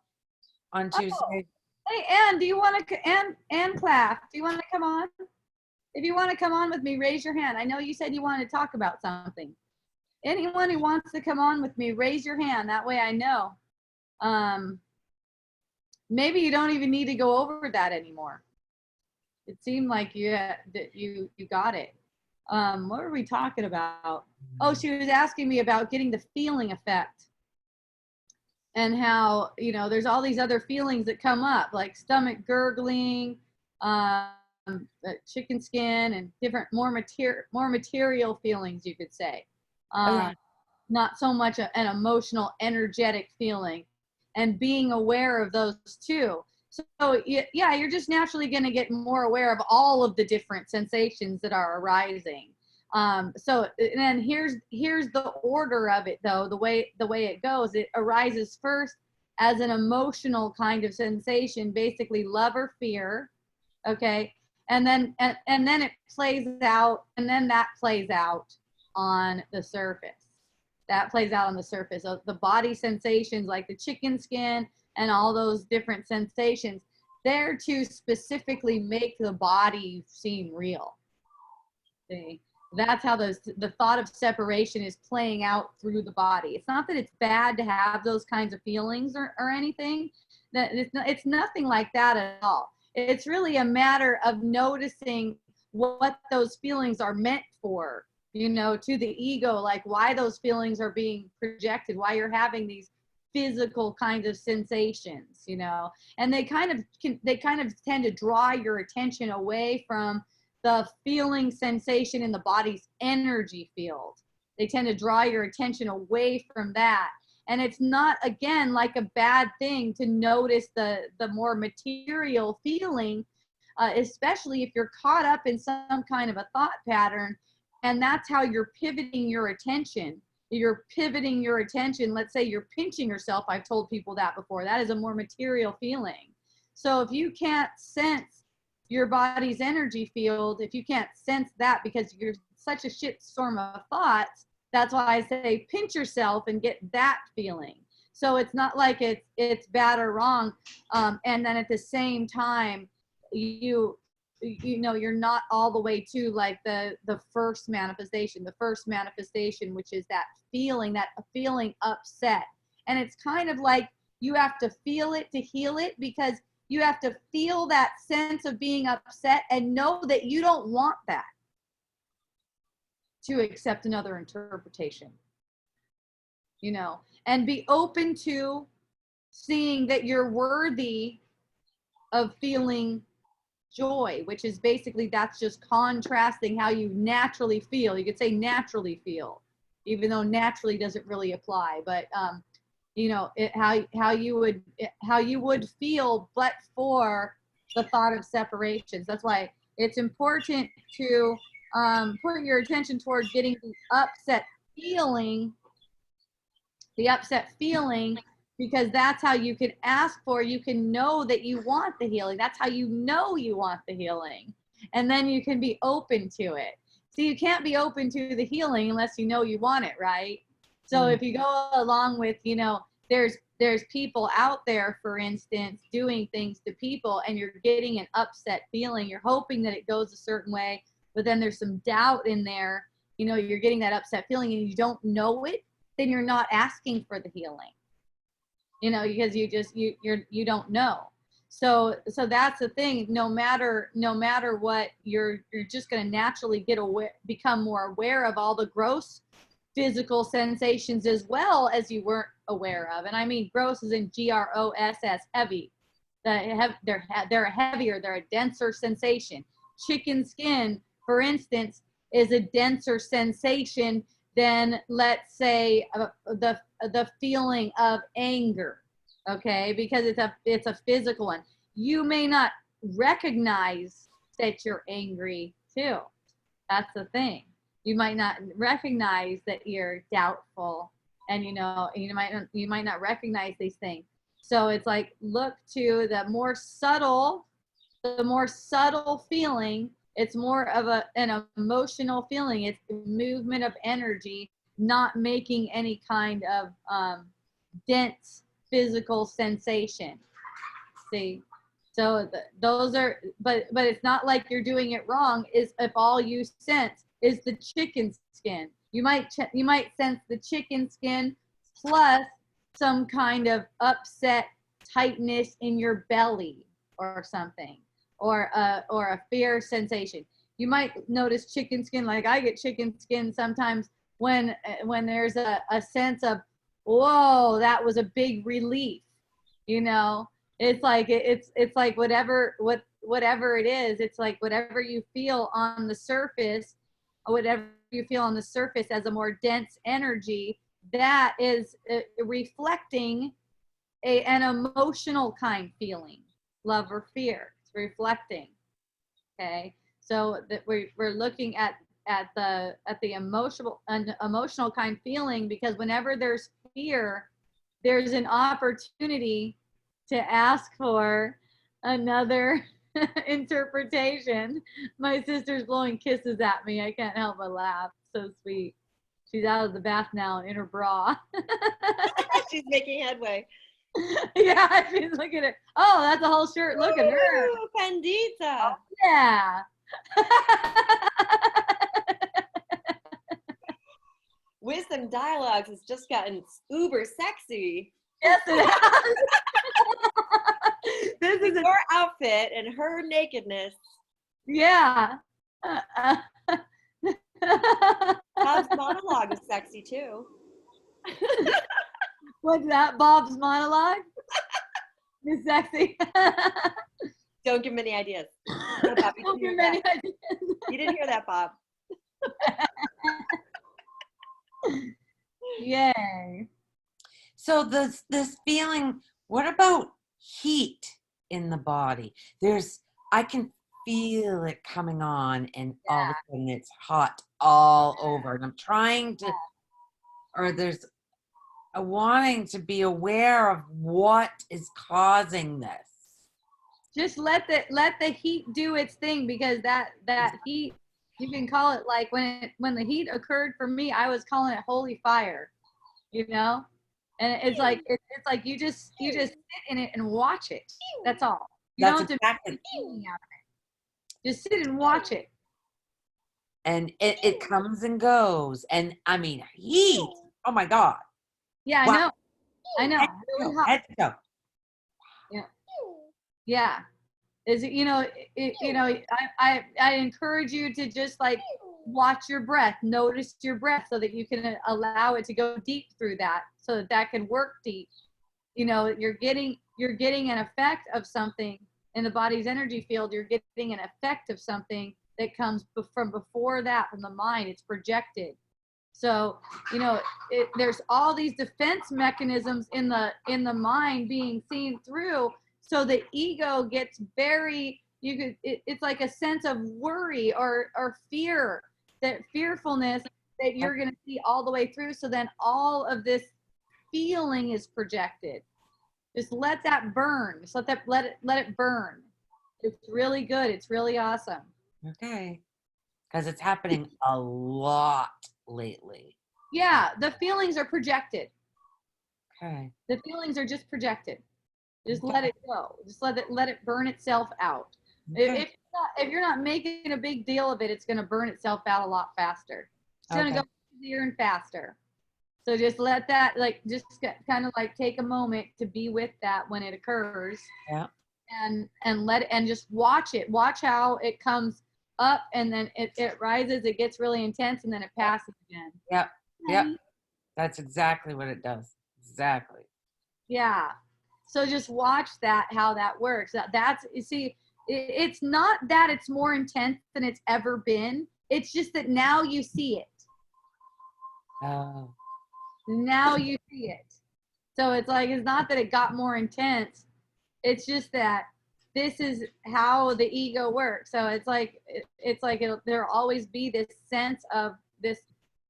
on Tuesday? Hey, Ann, do you want to, Ann Claff, do you want to come on? If you want to come on with me, raise your hand. I know you said you wanted to talk about something. Anyone who wants to come on with me, raise your hand. That way I know. Maybe you don't even need to go over that anymore. It seemed like you got it. What were we talking about? Oh, she was asking me about getting the feeling effect and how, there's all these other feelings that come up, like stomach gurgling, chicken skin, and different more material feelings, you could say. Not so much an emotional, energetic feeling, and being aware of those too. So yeah, you're just naturally going to get more aware of all of the different sensations that are arising. So then here's the order of it, though. The way it goes, it arises first as an emotional kind of sensation, basically love or fear, okay, and then it plays out, and then that plays out on the surface. That plays out on the surface of the body sensations, like the chicken skin and all those different sensations. They're to specifically make the body seem real. See? That's how the thought of separation is playing out through the body. It's not that it's bad to have those kinds of feelings or anything. That it's nothing like that at all. It's really a matter of noticing what those feelings are meant for, to the ego, like why those feelings are being projected, why you're having these physical kind of sensations, and they kind of tend to draw your attention away from the feeling sensation in the body's energy field. They tend to draw your attention away from that. And it's not, again, like a bad thing to notice the more material feeling, especially if you're caught up in some kind of a thought pattern, and that's how you're pivoting your attention. You're pivoting your attention. Let's say you're pinching yourself. I've told people that before. That is a more material feeling. So if you can't sense your body's energy field, if you can't sense that because you're such a shitstorm of thoughts, that's why I say pinch yourself and get that feeling. So it's not like it's bad or wrong. And then at the same time, you're not all the way to like the first manifestation, which is that feeling upset. And it's kind of like you have to feel it to heal it, because you have to feel that sense of being upset and know that you don't want that to accept another interpretation, and be open to seeing that you're worthy of feeling joy, which is basically, that's just contrasting how you naturally feel. You could say naturally feel, even though naturally doesn't really apply, but how you would feel but for the thought of separations. That's why it's important to put your attention toward getting the upset feeling, because that's how you can ask for, you can know that you want the healing. That's how you know you want the healing. And then you can be open to it. So you can't be open to the healing unless you know you want it, right? So if you go along with, there's people out there, for instance, doing things to people, and you're getting an upset feeling, you're hoping that it goes a certain way, but then there's some doubt in there, you're getting that upset feeling and you don't know it, then you're not asking for the healing, because you don't know. So that's the thing. No matter what, you're just going to naturally become more aware of all the gross physical sensations as well as you weren't aware of. And I mean gross is in GROSS, heavy. They're heavier, they're a denser sensation. Chicken skin, for instance, is a denser sensation than, let's say, the feeling of anger, okay? Because it's a physical one. You may not recognize that you're angry too. That's the thing. You might not recognize that you're doubtful, and you might not recognize these things. So it's like, look to the more subtle feeling. It's more of an emotional feeling. It's movement of energy, not making any kind of dense physical sensation. See, so those are, but it's not like you're doing it wrong. Is if all you sense is the chicken skin, you might sense the chicken skin plus some kind of upset tightness in your belly or something, or a fear sensation. You might notice chicken skin, like I get chicken skin sometimes when there's a sense of, whoa, that was a big relief. It's like it's like whatever it is. It's like whatever you feel on the surface, or whatever you feel on the surface as a more dense energy, that is reflecting an emotional kind feeling, love or fear. It's reflecting. Okay, so that we're looking at the emotional kind feeling, because whenever there's fear, there's an opportunity to ask for another interpretation. My sister's blowing kisses at me. I can't help but laugh. So sweet. She's out of the bath now in her bra. She's making headway. Yeah, she's looking at, oh, that's a whole shirt. Look at her. Ooh, Pandita. Yeah. Wisdom Dialogues has just gotten uber sexy. Yes, it has. This is Your outfit and her nakedness. yeah. Bob's monologue is sexy too. What's that? Bob's monologue? Is sexy. Don't give him any ideas. No, Bob, you Don't didn't give hear any that. ideas. You didn't hear that, Bob. Yay. So this feeling, what about heat in the body? I can feel it coming on, and all of a sudden it's hot all over. And I'm trying to, or there's a wanting to be aware of what is causing this. Just let the heat do its thing, because that heat, you can call it, like when the heat occurred for me, I was calling it holy fire, and it's like you just sit in it and watch it. That's all. You That's don't have exactly. to be thinking out of it. Just sit and watch it. And it comes and goes, and I mean heat. Oh my God. Yeah, Wow. I know. Really hot. Head to toe. Yeah. I encourage you to just like watch your breath, notice your breath, so that you can allow it to go deep through that, so that can work deep. You're getting an effect of something in the body's energy field. You're getting an effect of something that comes from before that, from the mind. It's projected. So, there's all these defense mechanisms in the mind being seen through. So the ego gets it's like a sense of worry or fear, that fearfulness that you're going to see all the way through. So then all of this feeling is projected. Just let that burn. Just let it burn. It's really good. It's really awesome. Okay. Because it's happening a lot lately. Yeah, the feelings are projected. Okay. The feelings are just projected. Just let it go. Just let it burn itself out. Okay. If you're not making a big deal of it, it's going to burn itself out a lot faster. It's going to go easier and faster. So just let that, kind of take a moment to be with that when it occurs. Yeah. And just watch it. Watch how it comes up, and then it rises, it gets really intense, and then it passes again. Yep. That's exactly what it does. Exactly. Yeah. So just watch how that works. That's, you see, it's not that it's more intense than it's ever been. It's just that now you see it. Oh. Now you see it. So it's like, it's not that it got more intense. It's just that this is how the ego works. So it's like, there'll always be this sense of this,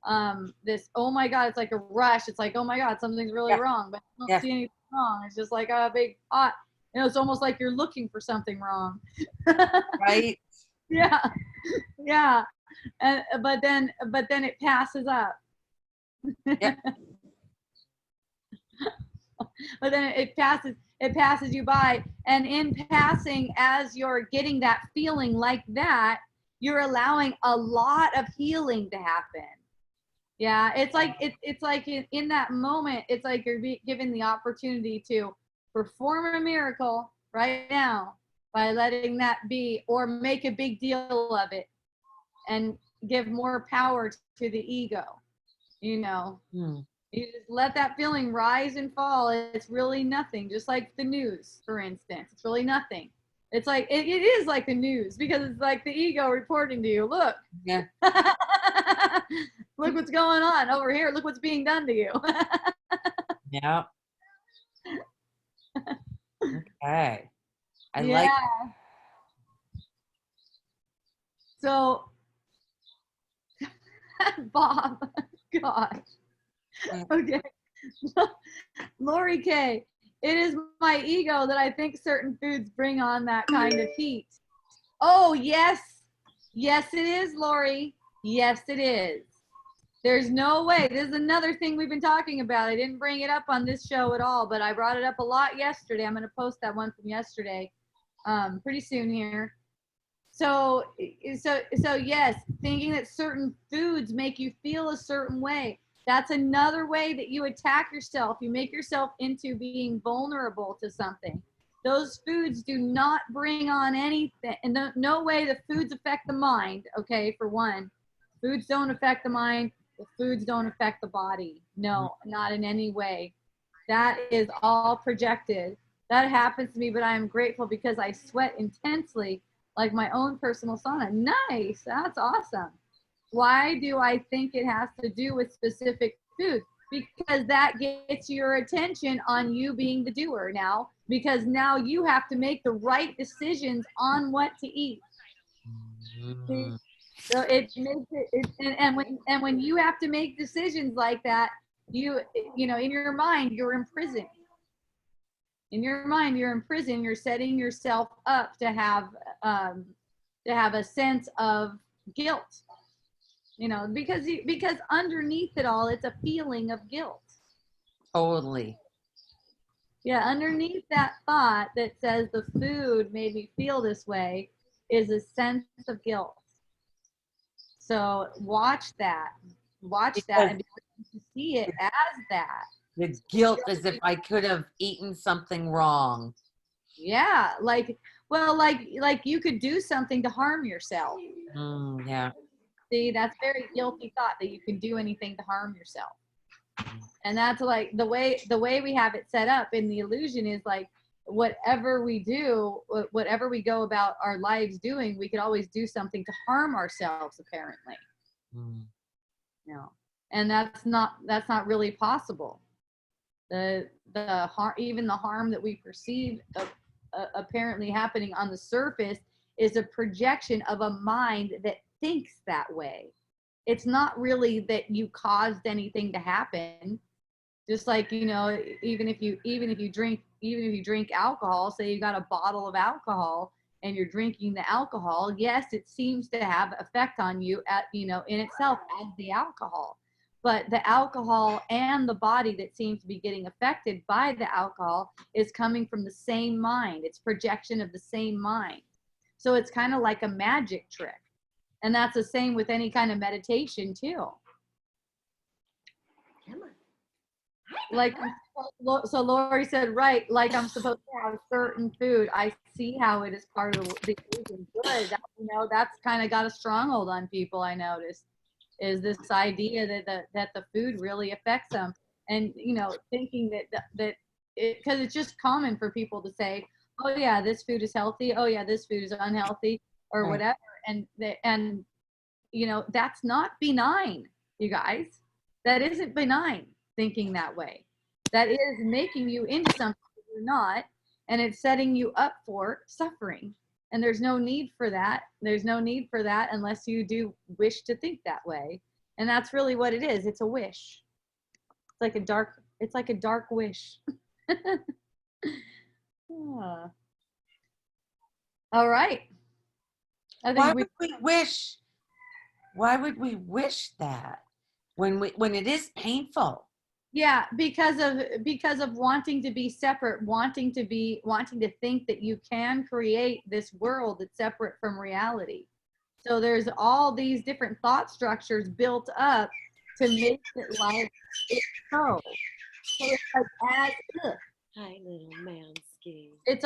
oh my God, it's like a rush. It's like, oh my God, something's really Yeah. wrong, but you don't Yeah. see anything wrong. It's just like a big hot, it's almost like you're looking for something wrong. Right? Yeah. Yeah. But then it passes up. Yep. But then it passes you by, and in passing, as you're getting that feeling like that, you're allowing a lot of healing to happen. Yeah, it's like it's like in that moment, it's like you're given the opportunity to perform a miracle right now by letting that be, or make a big deal of it and give more power to the ego. You know, you just let that feeling rise and fall. It's really nothing. Just like the news, for instance, it's really nothing. It's like it is like the news, because it's like the ego reporting to you. Look, Yeah. look what's going on over here. Look what's being done to you. Yeah. Okay. I Yeah. like. So, Bob, gosh. Okay. Lori K, it is my ego that I think certain foods bring on that kind of heat. Oh, yes. Yes, it is, Lori. Yes, it is. There's no way. This is another thing we've been talking about. I didn't bring it up on this show at all, but I brought it up a lot yesterday. I'm going to post that one from yesterday pretty soon here. So yes, thinking that certain foods make you feel a certain way. That's another way that you attack yourself. You make yourself into being vulnerable to something. Those foods do not bring on anything. And no way the foods affect the mind, okay, for one. Foods don't affect the mind. The foods don't affect the body. No, not in any way. That is all projected. That happens to me, but I am grateful because I sweat intensely like my own personal sauna. Nice. That's awesome. Why do I think it has to do with specific food? Because that gets your attention on you being the doer now, because now you have to make the right decisions on what to eat. See? So it makes it, and when you have to make decisions like that, you know, in your mind, you're imprisoned. In your mind, you're in prison. You're setting yourself up to have a sense of guilt, you know, because underneath it all, it's a feeling of guilt. Totally. Yeah, underneath that thought that says the food made me feel this way is a sense of guilt. So watch that, and be able to see it as that. The guilt as if I could have eaten something wrong. Yeah, like you could do something to harm yourself. Yeah. See, that's very guilty thought, that you can do anything to harm yourself. And that's like the way we have it set up in the illusion is like, whatever we do, whatever we go about our lives doing, we could always do something to harm ourselves, apparently. No. And that's not really possible. The harm, even the harm that we perceive apparently happening on the surface, is a projection of a mind that thinks that way. It's not really that you caused anything to happen. Just like, you know, even if you drink alcohol, say you got a bottle of alcohol and you're drinking the alcohol, yes, it seems to have effect on you in itself as the alcohol. But the alcohol and the body that seems to be getting affected by the alcohol is coming from the same mind. It's projection of the same mind. So it's kind of like a magic trick. And that's the same with any kind of meditation too. Like, so Lori said, right, like I'm supposed to have a certain food. I see how it is part of the illusion. Good. That's kind of got a stronghold on people, I noticed, is this idea that the food really affects them. And, thinking that because it's just common for people to say, oh yeah, this food is healthy. Oh yeah, this food is unhealthy, or whatever. And you know, that's not benign, you guys. That isn't benign, thinking that way. That is making you into something you're not, and it's setting you up for suffering. And there's no need for that. There's no need for that unless you do wish to think that way. And that's really what it is. It's a wish. It's like a dark wish. Ah. All right. I Why think would we wish that when it is painful? yeah, because of wanting to be separate, wanting to think that you can create this world that's separate from reality. So there's all these different thought structures built up to make it like it's so. So it's like as if. Hi, little Mansky. It's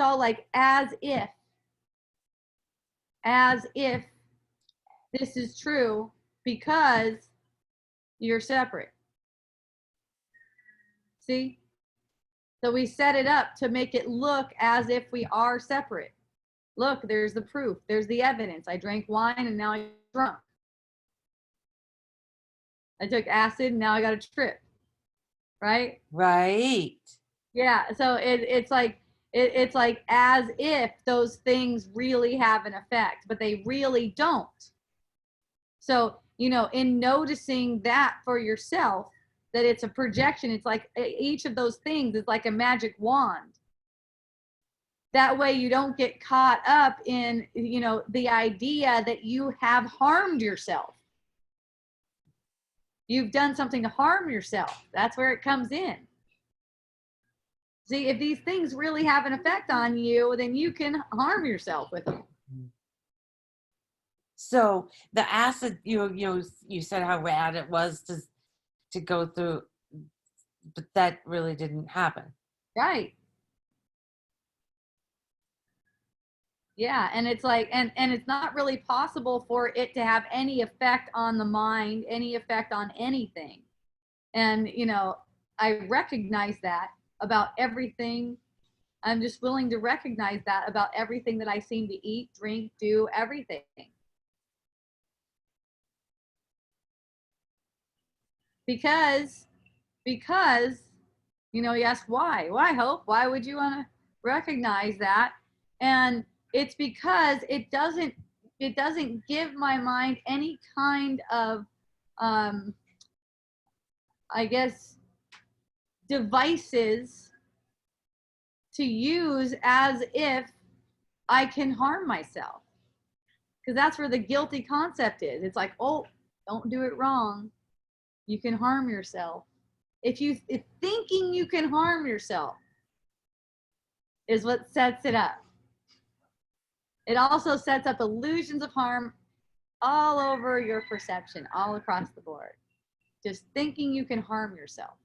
all like as if this is true because you're separate. See? So we set it up to make it look as if we are separate. Look, there's the proof. There's the evidence. I drank wine and now I'm drunk. I took acid and now I got a trip. Right? Right. Yeah. So it's like as if those things really have an effect, but they really don't. So, you know, in noticing that for yourself, that it's a projection, it's like each of those things is like a magic wand. That way you don't get caught up in, you know, the idea that you have harmed yourself. You've done something to harm yourself. That's where it comes in. See, if these things really have an effect on you, then you can harm yourself with them. So the acid, you said how rad it was to go through, but that really didn't happen. Right. Yeah, and it's like, and it's not really possible for it to have any effect on the mind, any effect on anything. And, you know, I recognize that about everything. I'm just willing to recognize that about everything that I seem to eat, drink, do, everything. Because, you know, you ask why? Why, Hope? Why would you want to recognize that? And it's because it doesn't give my mind any kind of, I guess, devices to use as if I can harm myself. Because that's where the guilty concept is. It's like, oh, don't do it wrong. You can harm yourself. If thinking you can harm yourself is what sets it up. It also sets up illusions of harm all over your perception, all across the board. Just thinking you can harm yourself.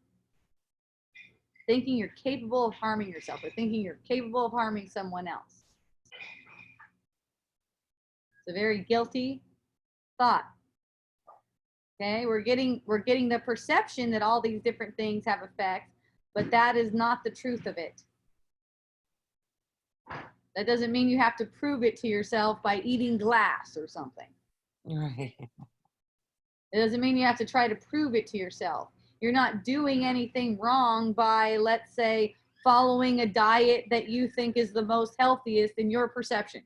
Thinking you're capable of harming yourself, or thinking you're capable of harming someone else. It's a very guilty thought. Okay, we're getting the perception that all these different things have effects, but that is not the truth of it. That doesn't mean you have to prove it to yourself by eating glass or something. Right. It doesn't mean you have to try to prove it to yourself. You're not doing anything wrong by, let's say, following a diet that you think is the most healthiest in your perception.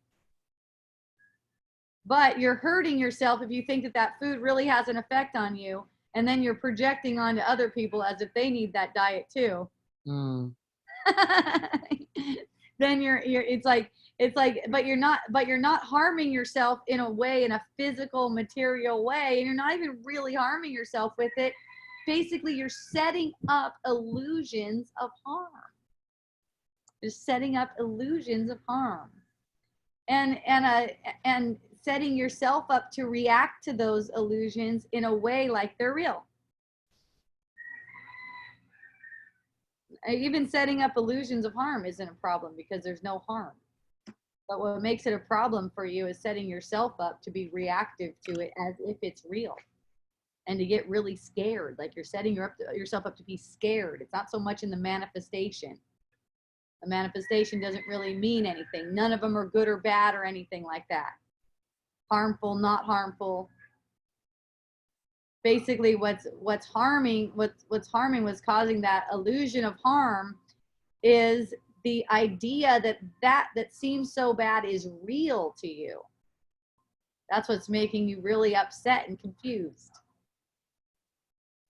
But you're hurting yourself if you think that that food really has an effect on you, and then you're projecting onto other people as if they need that diet too. Mm. Then it's like, but you're not harming yourself in a way, in a physical, material way, and you're not even really harming yourself with it. Basically, you're setting up illusions of harm. You're setting up illusions of harm, and setting yourself up to react to those illusions in a way like they're real. Even setting up illusions of harm isn't a problem because there's no harm. But what makes it a problem for you is setting yourself up to be reactive to it as if it's real, and to get really scared. Like you're setting yourself up to be scared. It's not so much in the manifestation. The manifestation doesn't really mean anything. None of them are good or bad or anything like that. harmful, not harmful. Basically, what's harming, what's causing that illusion of harm is the idea that seems so bad is real to you. That's what's making you really upset and confused.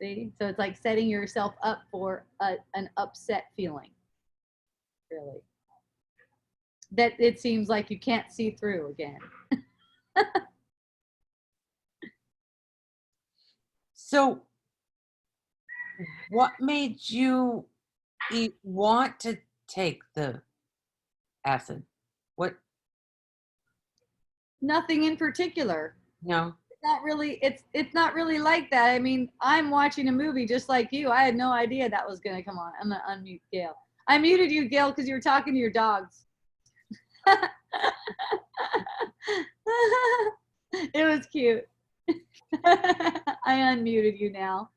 See? So it's like setting yourself up for an upset feeling, really. That it seems like you can't see through again. So, what made you want to take the acid? What? Nothing in particular. No. It's not really like that. I mean, I'm watching a movie just like you. I had no idea that was gonna come on. I'm gonna unmute Gail. I muted you, Gail, because you were talking to your dogs. It was cute. I unmuted you now.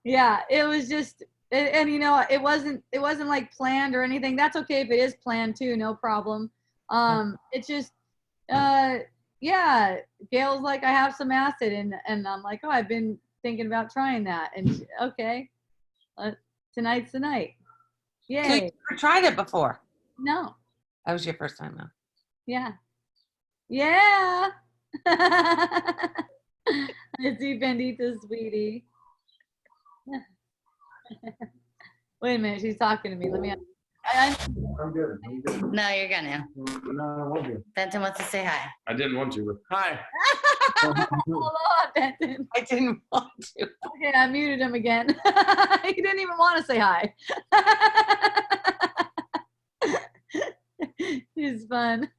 Yeah, it was just, and you know, it wasn't like planned or anything. That's okay if it is planned too, no problem. It's just, yeah, Gail's like, I have some acid, and I'm like, oh, I've been thinking about trying that, and okay, tonight's the night. Yay. So you never tried it before? No. That was your first time, though. Yeah. Yeah. I see Bendita, sweetie. Wait a minute, she's talking to me. Let me. I'm good. No, you're gonna. No, I won't be. Benton wants to say hi. I didn't want to. Hi. Hello, Benton. I didn't want to. Okay, I muted him again. He didn't even want to say hi. He's fun.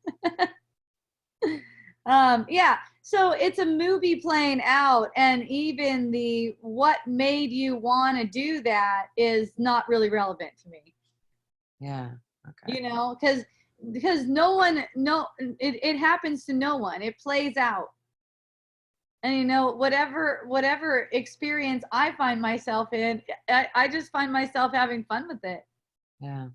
Yeah, so it's a movie playing out, and even the what made you want to do that is not really relevant to me. Yeah. Okay. You know, because no one, it happens to no one. It plays out. And you know, whatever experience I find myself in, I just find myself having fun with it. Yeah.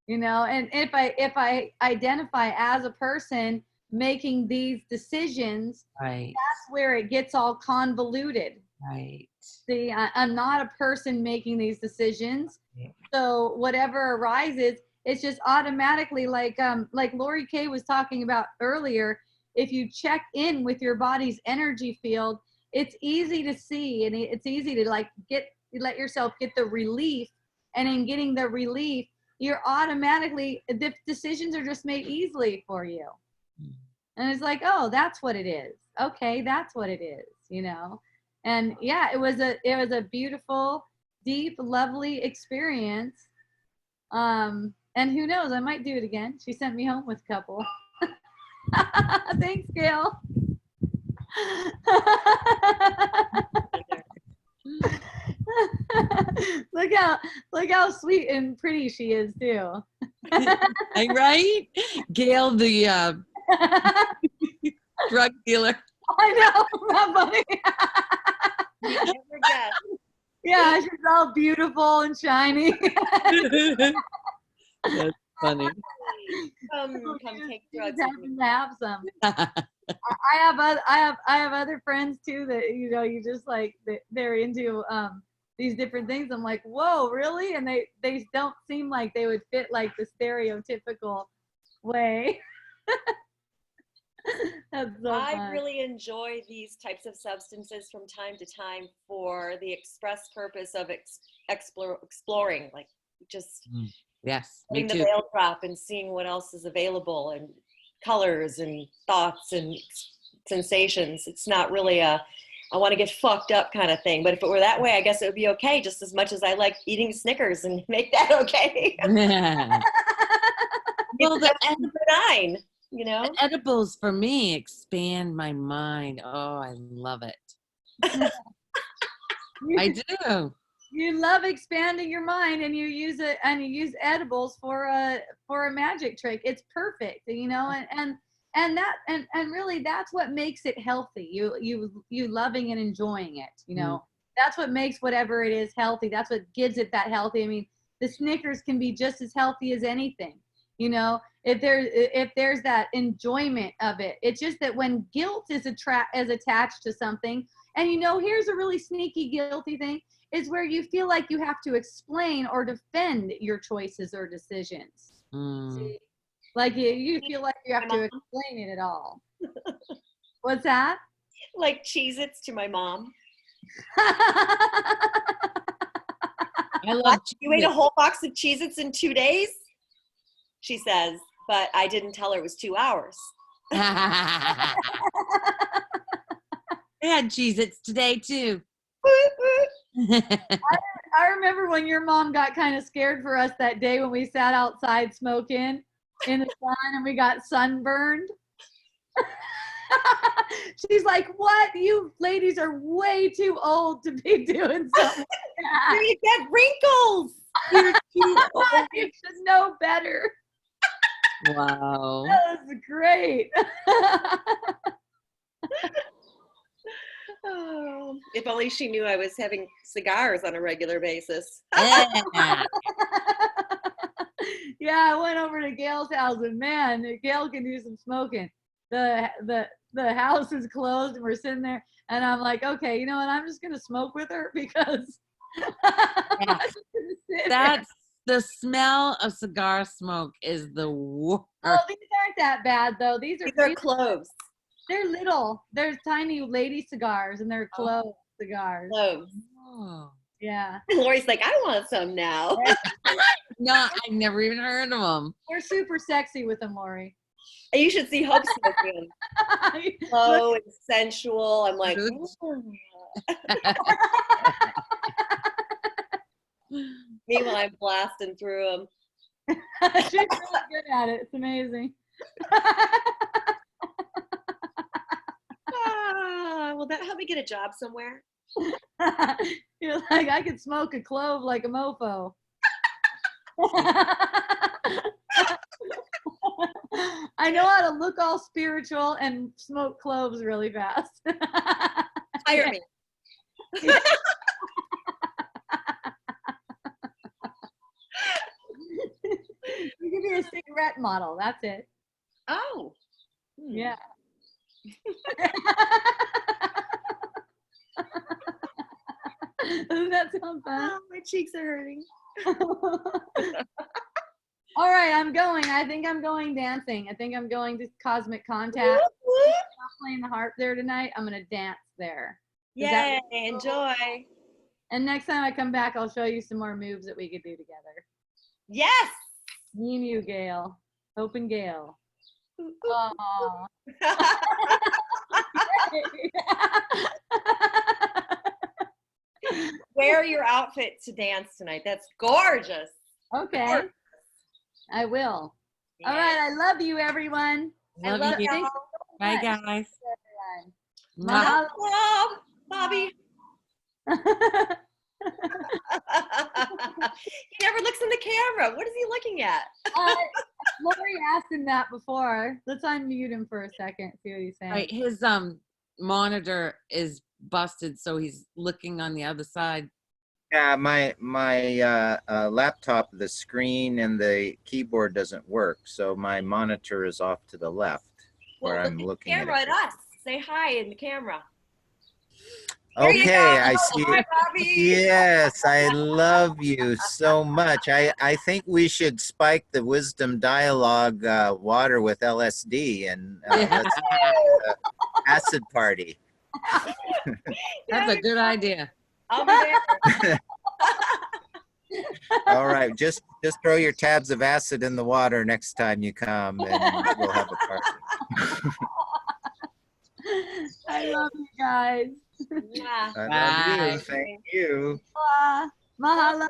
You know, and if I identify as a person making these decisions, Right. that's where it gets all convoluted. Right. See, I'm not a person making these decisions. Yeah. So whatever arises, it's just automatically like Lori Kay was talking about earlier. If you check in with your body's energy field, it's easy to see, and it's easy to let yourself get the relief. And in getting the relief, you're automatically, the decisions are just made easily for you. And it's like, oh, that's what it is. Okay, that's what it is, you know? And yeah, it was a beautiful, deep, lovely experience. And who knows, I might do it again. She sent me home with a couple. Thanks, Gail. Look how sweet and pretty she is too. Right? Gail, the drug dealer. I know, not funny. Never guess. Yeah, she's all beautiful and shiny. That's funny. Come take drugs. Happen to have some. I have other friends too that, you know, you just like they're into these different things. I'm like, whoa, really? And they don't seem like they would fit like the stereotypical way. That's so I fun. really enjoy these types of substances from time to time for the express purpose of exploring, like just Yes, me letting the too. veil drop and seeing what else is available, and colors and thoughts and sensations. It's not really a I want to get fucked up kind of thing. But if it were that way, I guess it would be okay, just as much as I like eating Snickers and make that okay. Well, the benign, you know? edibles for me expand my mind. Oh, I love it. I do. You love expanding your mind, and you use it, and you use edibles for a magic trick. It's perfect, you know, and really that's what makes it healthy. You loving and enjoying it, you know. That's what makes whatever it is healthy. That's what gives it that healthy. I mean, the Snickers can be just as healthy as anything. You know, if there's that enjoyment of it. It's just that when guilt is attached to something, and you know, here's a really sneaky guilty thing, is where you feel like you have to explain or defend your choices or decisions. Mm. Like you feel like you have to explain it at all. What's that? Like Cheez-Its to my mom. I love What? You ate a Cheez-Its. whole box of Cheez-Its in 2 days? She says, but I didn't tell her it was 2 hours. I had Cheez-Its today too. I remember when your mom got kind of scared for us that day when we sat outside smoking in the sun and we got sunburned. She's like, what? You ladies are way too old to be doing something like that. You get wrinkles. You should know better. Wow. That was great. Oh, if only she knew I was having cigars on a regular basis. Yeah. Yeah, I went over to Gail's house and man, Gail can do some smoking. The house is closed and we're sitting there and I'm like, okay, you know what? I'm just gonna smoke with her because I'm just gonna sit That's the smell of cigar smoke is the worst. there. Oh, these aren't that bad though. These These are cloves. They're little. They're tiny lady cigars and they're clove cigars. Cloves. Oh. Yeah. Lori's like, I want some now. No, I've never even heard of them. We're super sexy with them, Lori. You should see Hope smoking. Slow and sensual. I'm like, "Oh." Meanwhile, I'm blasting through them. She's really good at it. It's amazing. Will that help me get a job somewhere? You're like, I could smoke a clove like a mofo. I know how to look all spiritual and smoke cloves really fast. Hire me. You could be a cigarette model. That's it. Oh. Yeah. Doesn't that sound fun? Oh, my cheeks are hurting. All right, I'm going. I think I'm going dancing. I think I'm going to Cosmic Contact. Whoop, whoop. I'm not playing the harp there tonight. I'm going to dance there. Is that- Yay, enjoy. And next time I come back, I'll show you some more moves that we could do together. Yes. Me and you, Gail. Hope and Gail. Aw. Wear your outfit to dance tonight. That's gorgeous. Okay. I will. All right. I love you, everyone. I Love love you. y'all. Bye, much. guys. Everyone. Mwah. Mom, Bobby. He never looks in the camera. What is he looking at? Lori asked him that before. Let's unmute him for a second. See what he's saying. Right, his monitor is busted, so he's looking on the other side. Yeah, my laptop, the screen and the keyboard doesn't work, so my monitor is off to the left where Well, I'm look looking at the camera at at it. us. Say hi in the camera. Okay, There you go. I see. Hi, Bobby. Yes, I love you so much. I think we should spike the wisdom dialogue water with LSD and let's have an acid party. That's a good idea. I'll be there. All right, just throw your tabs of acid in the water next time you come, and we'll have a party. I love you guys. Yeah. I love Bye. you. Thank you. Mahalo.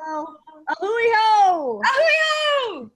Ahui ho. Oh,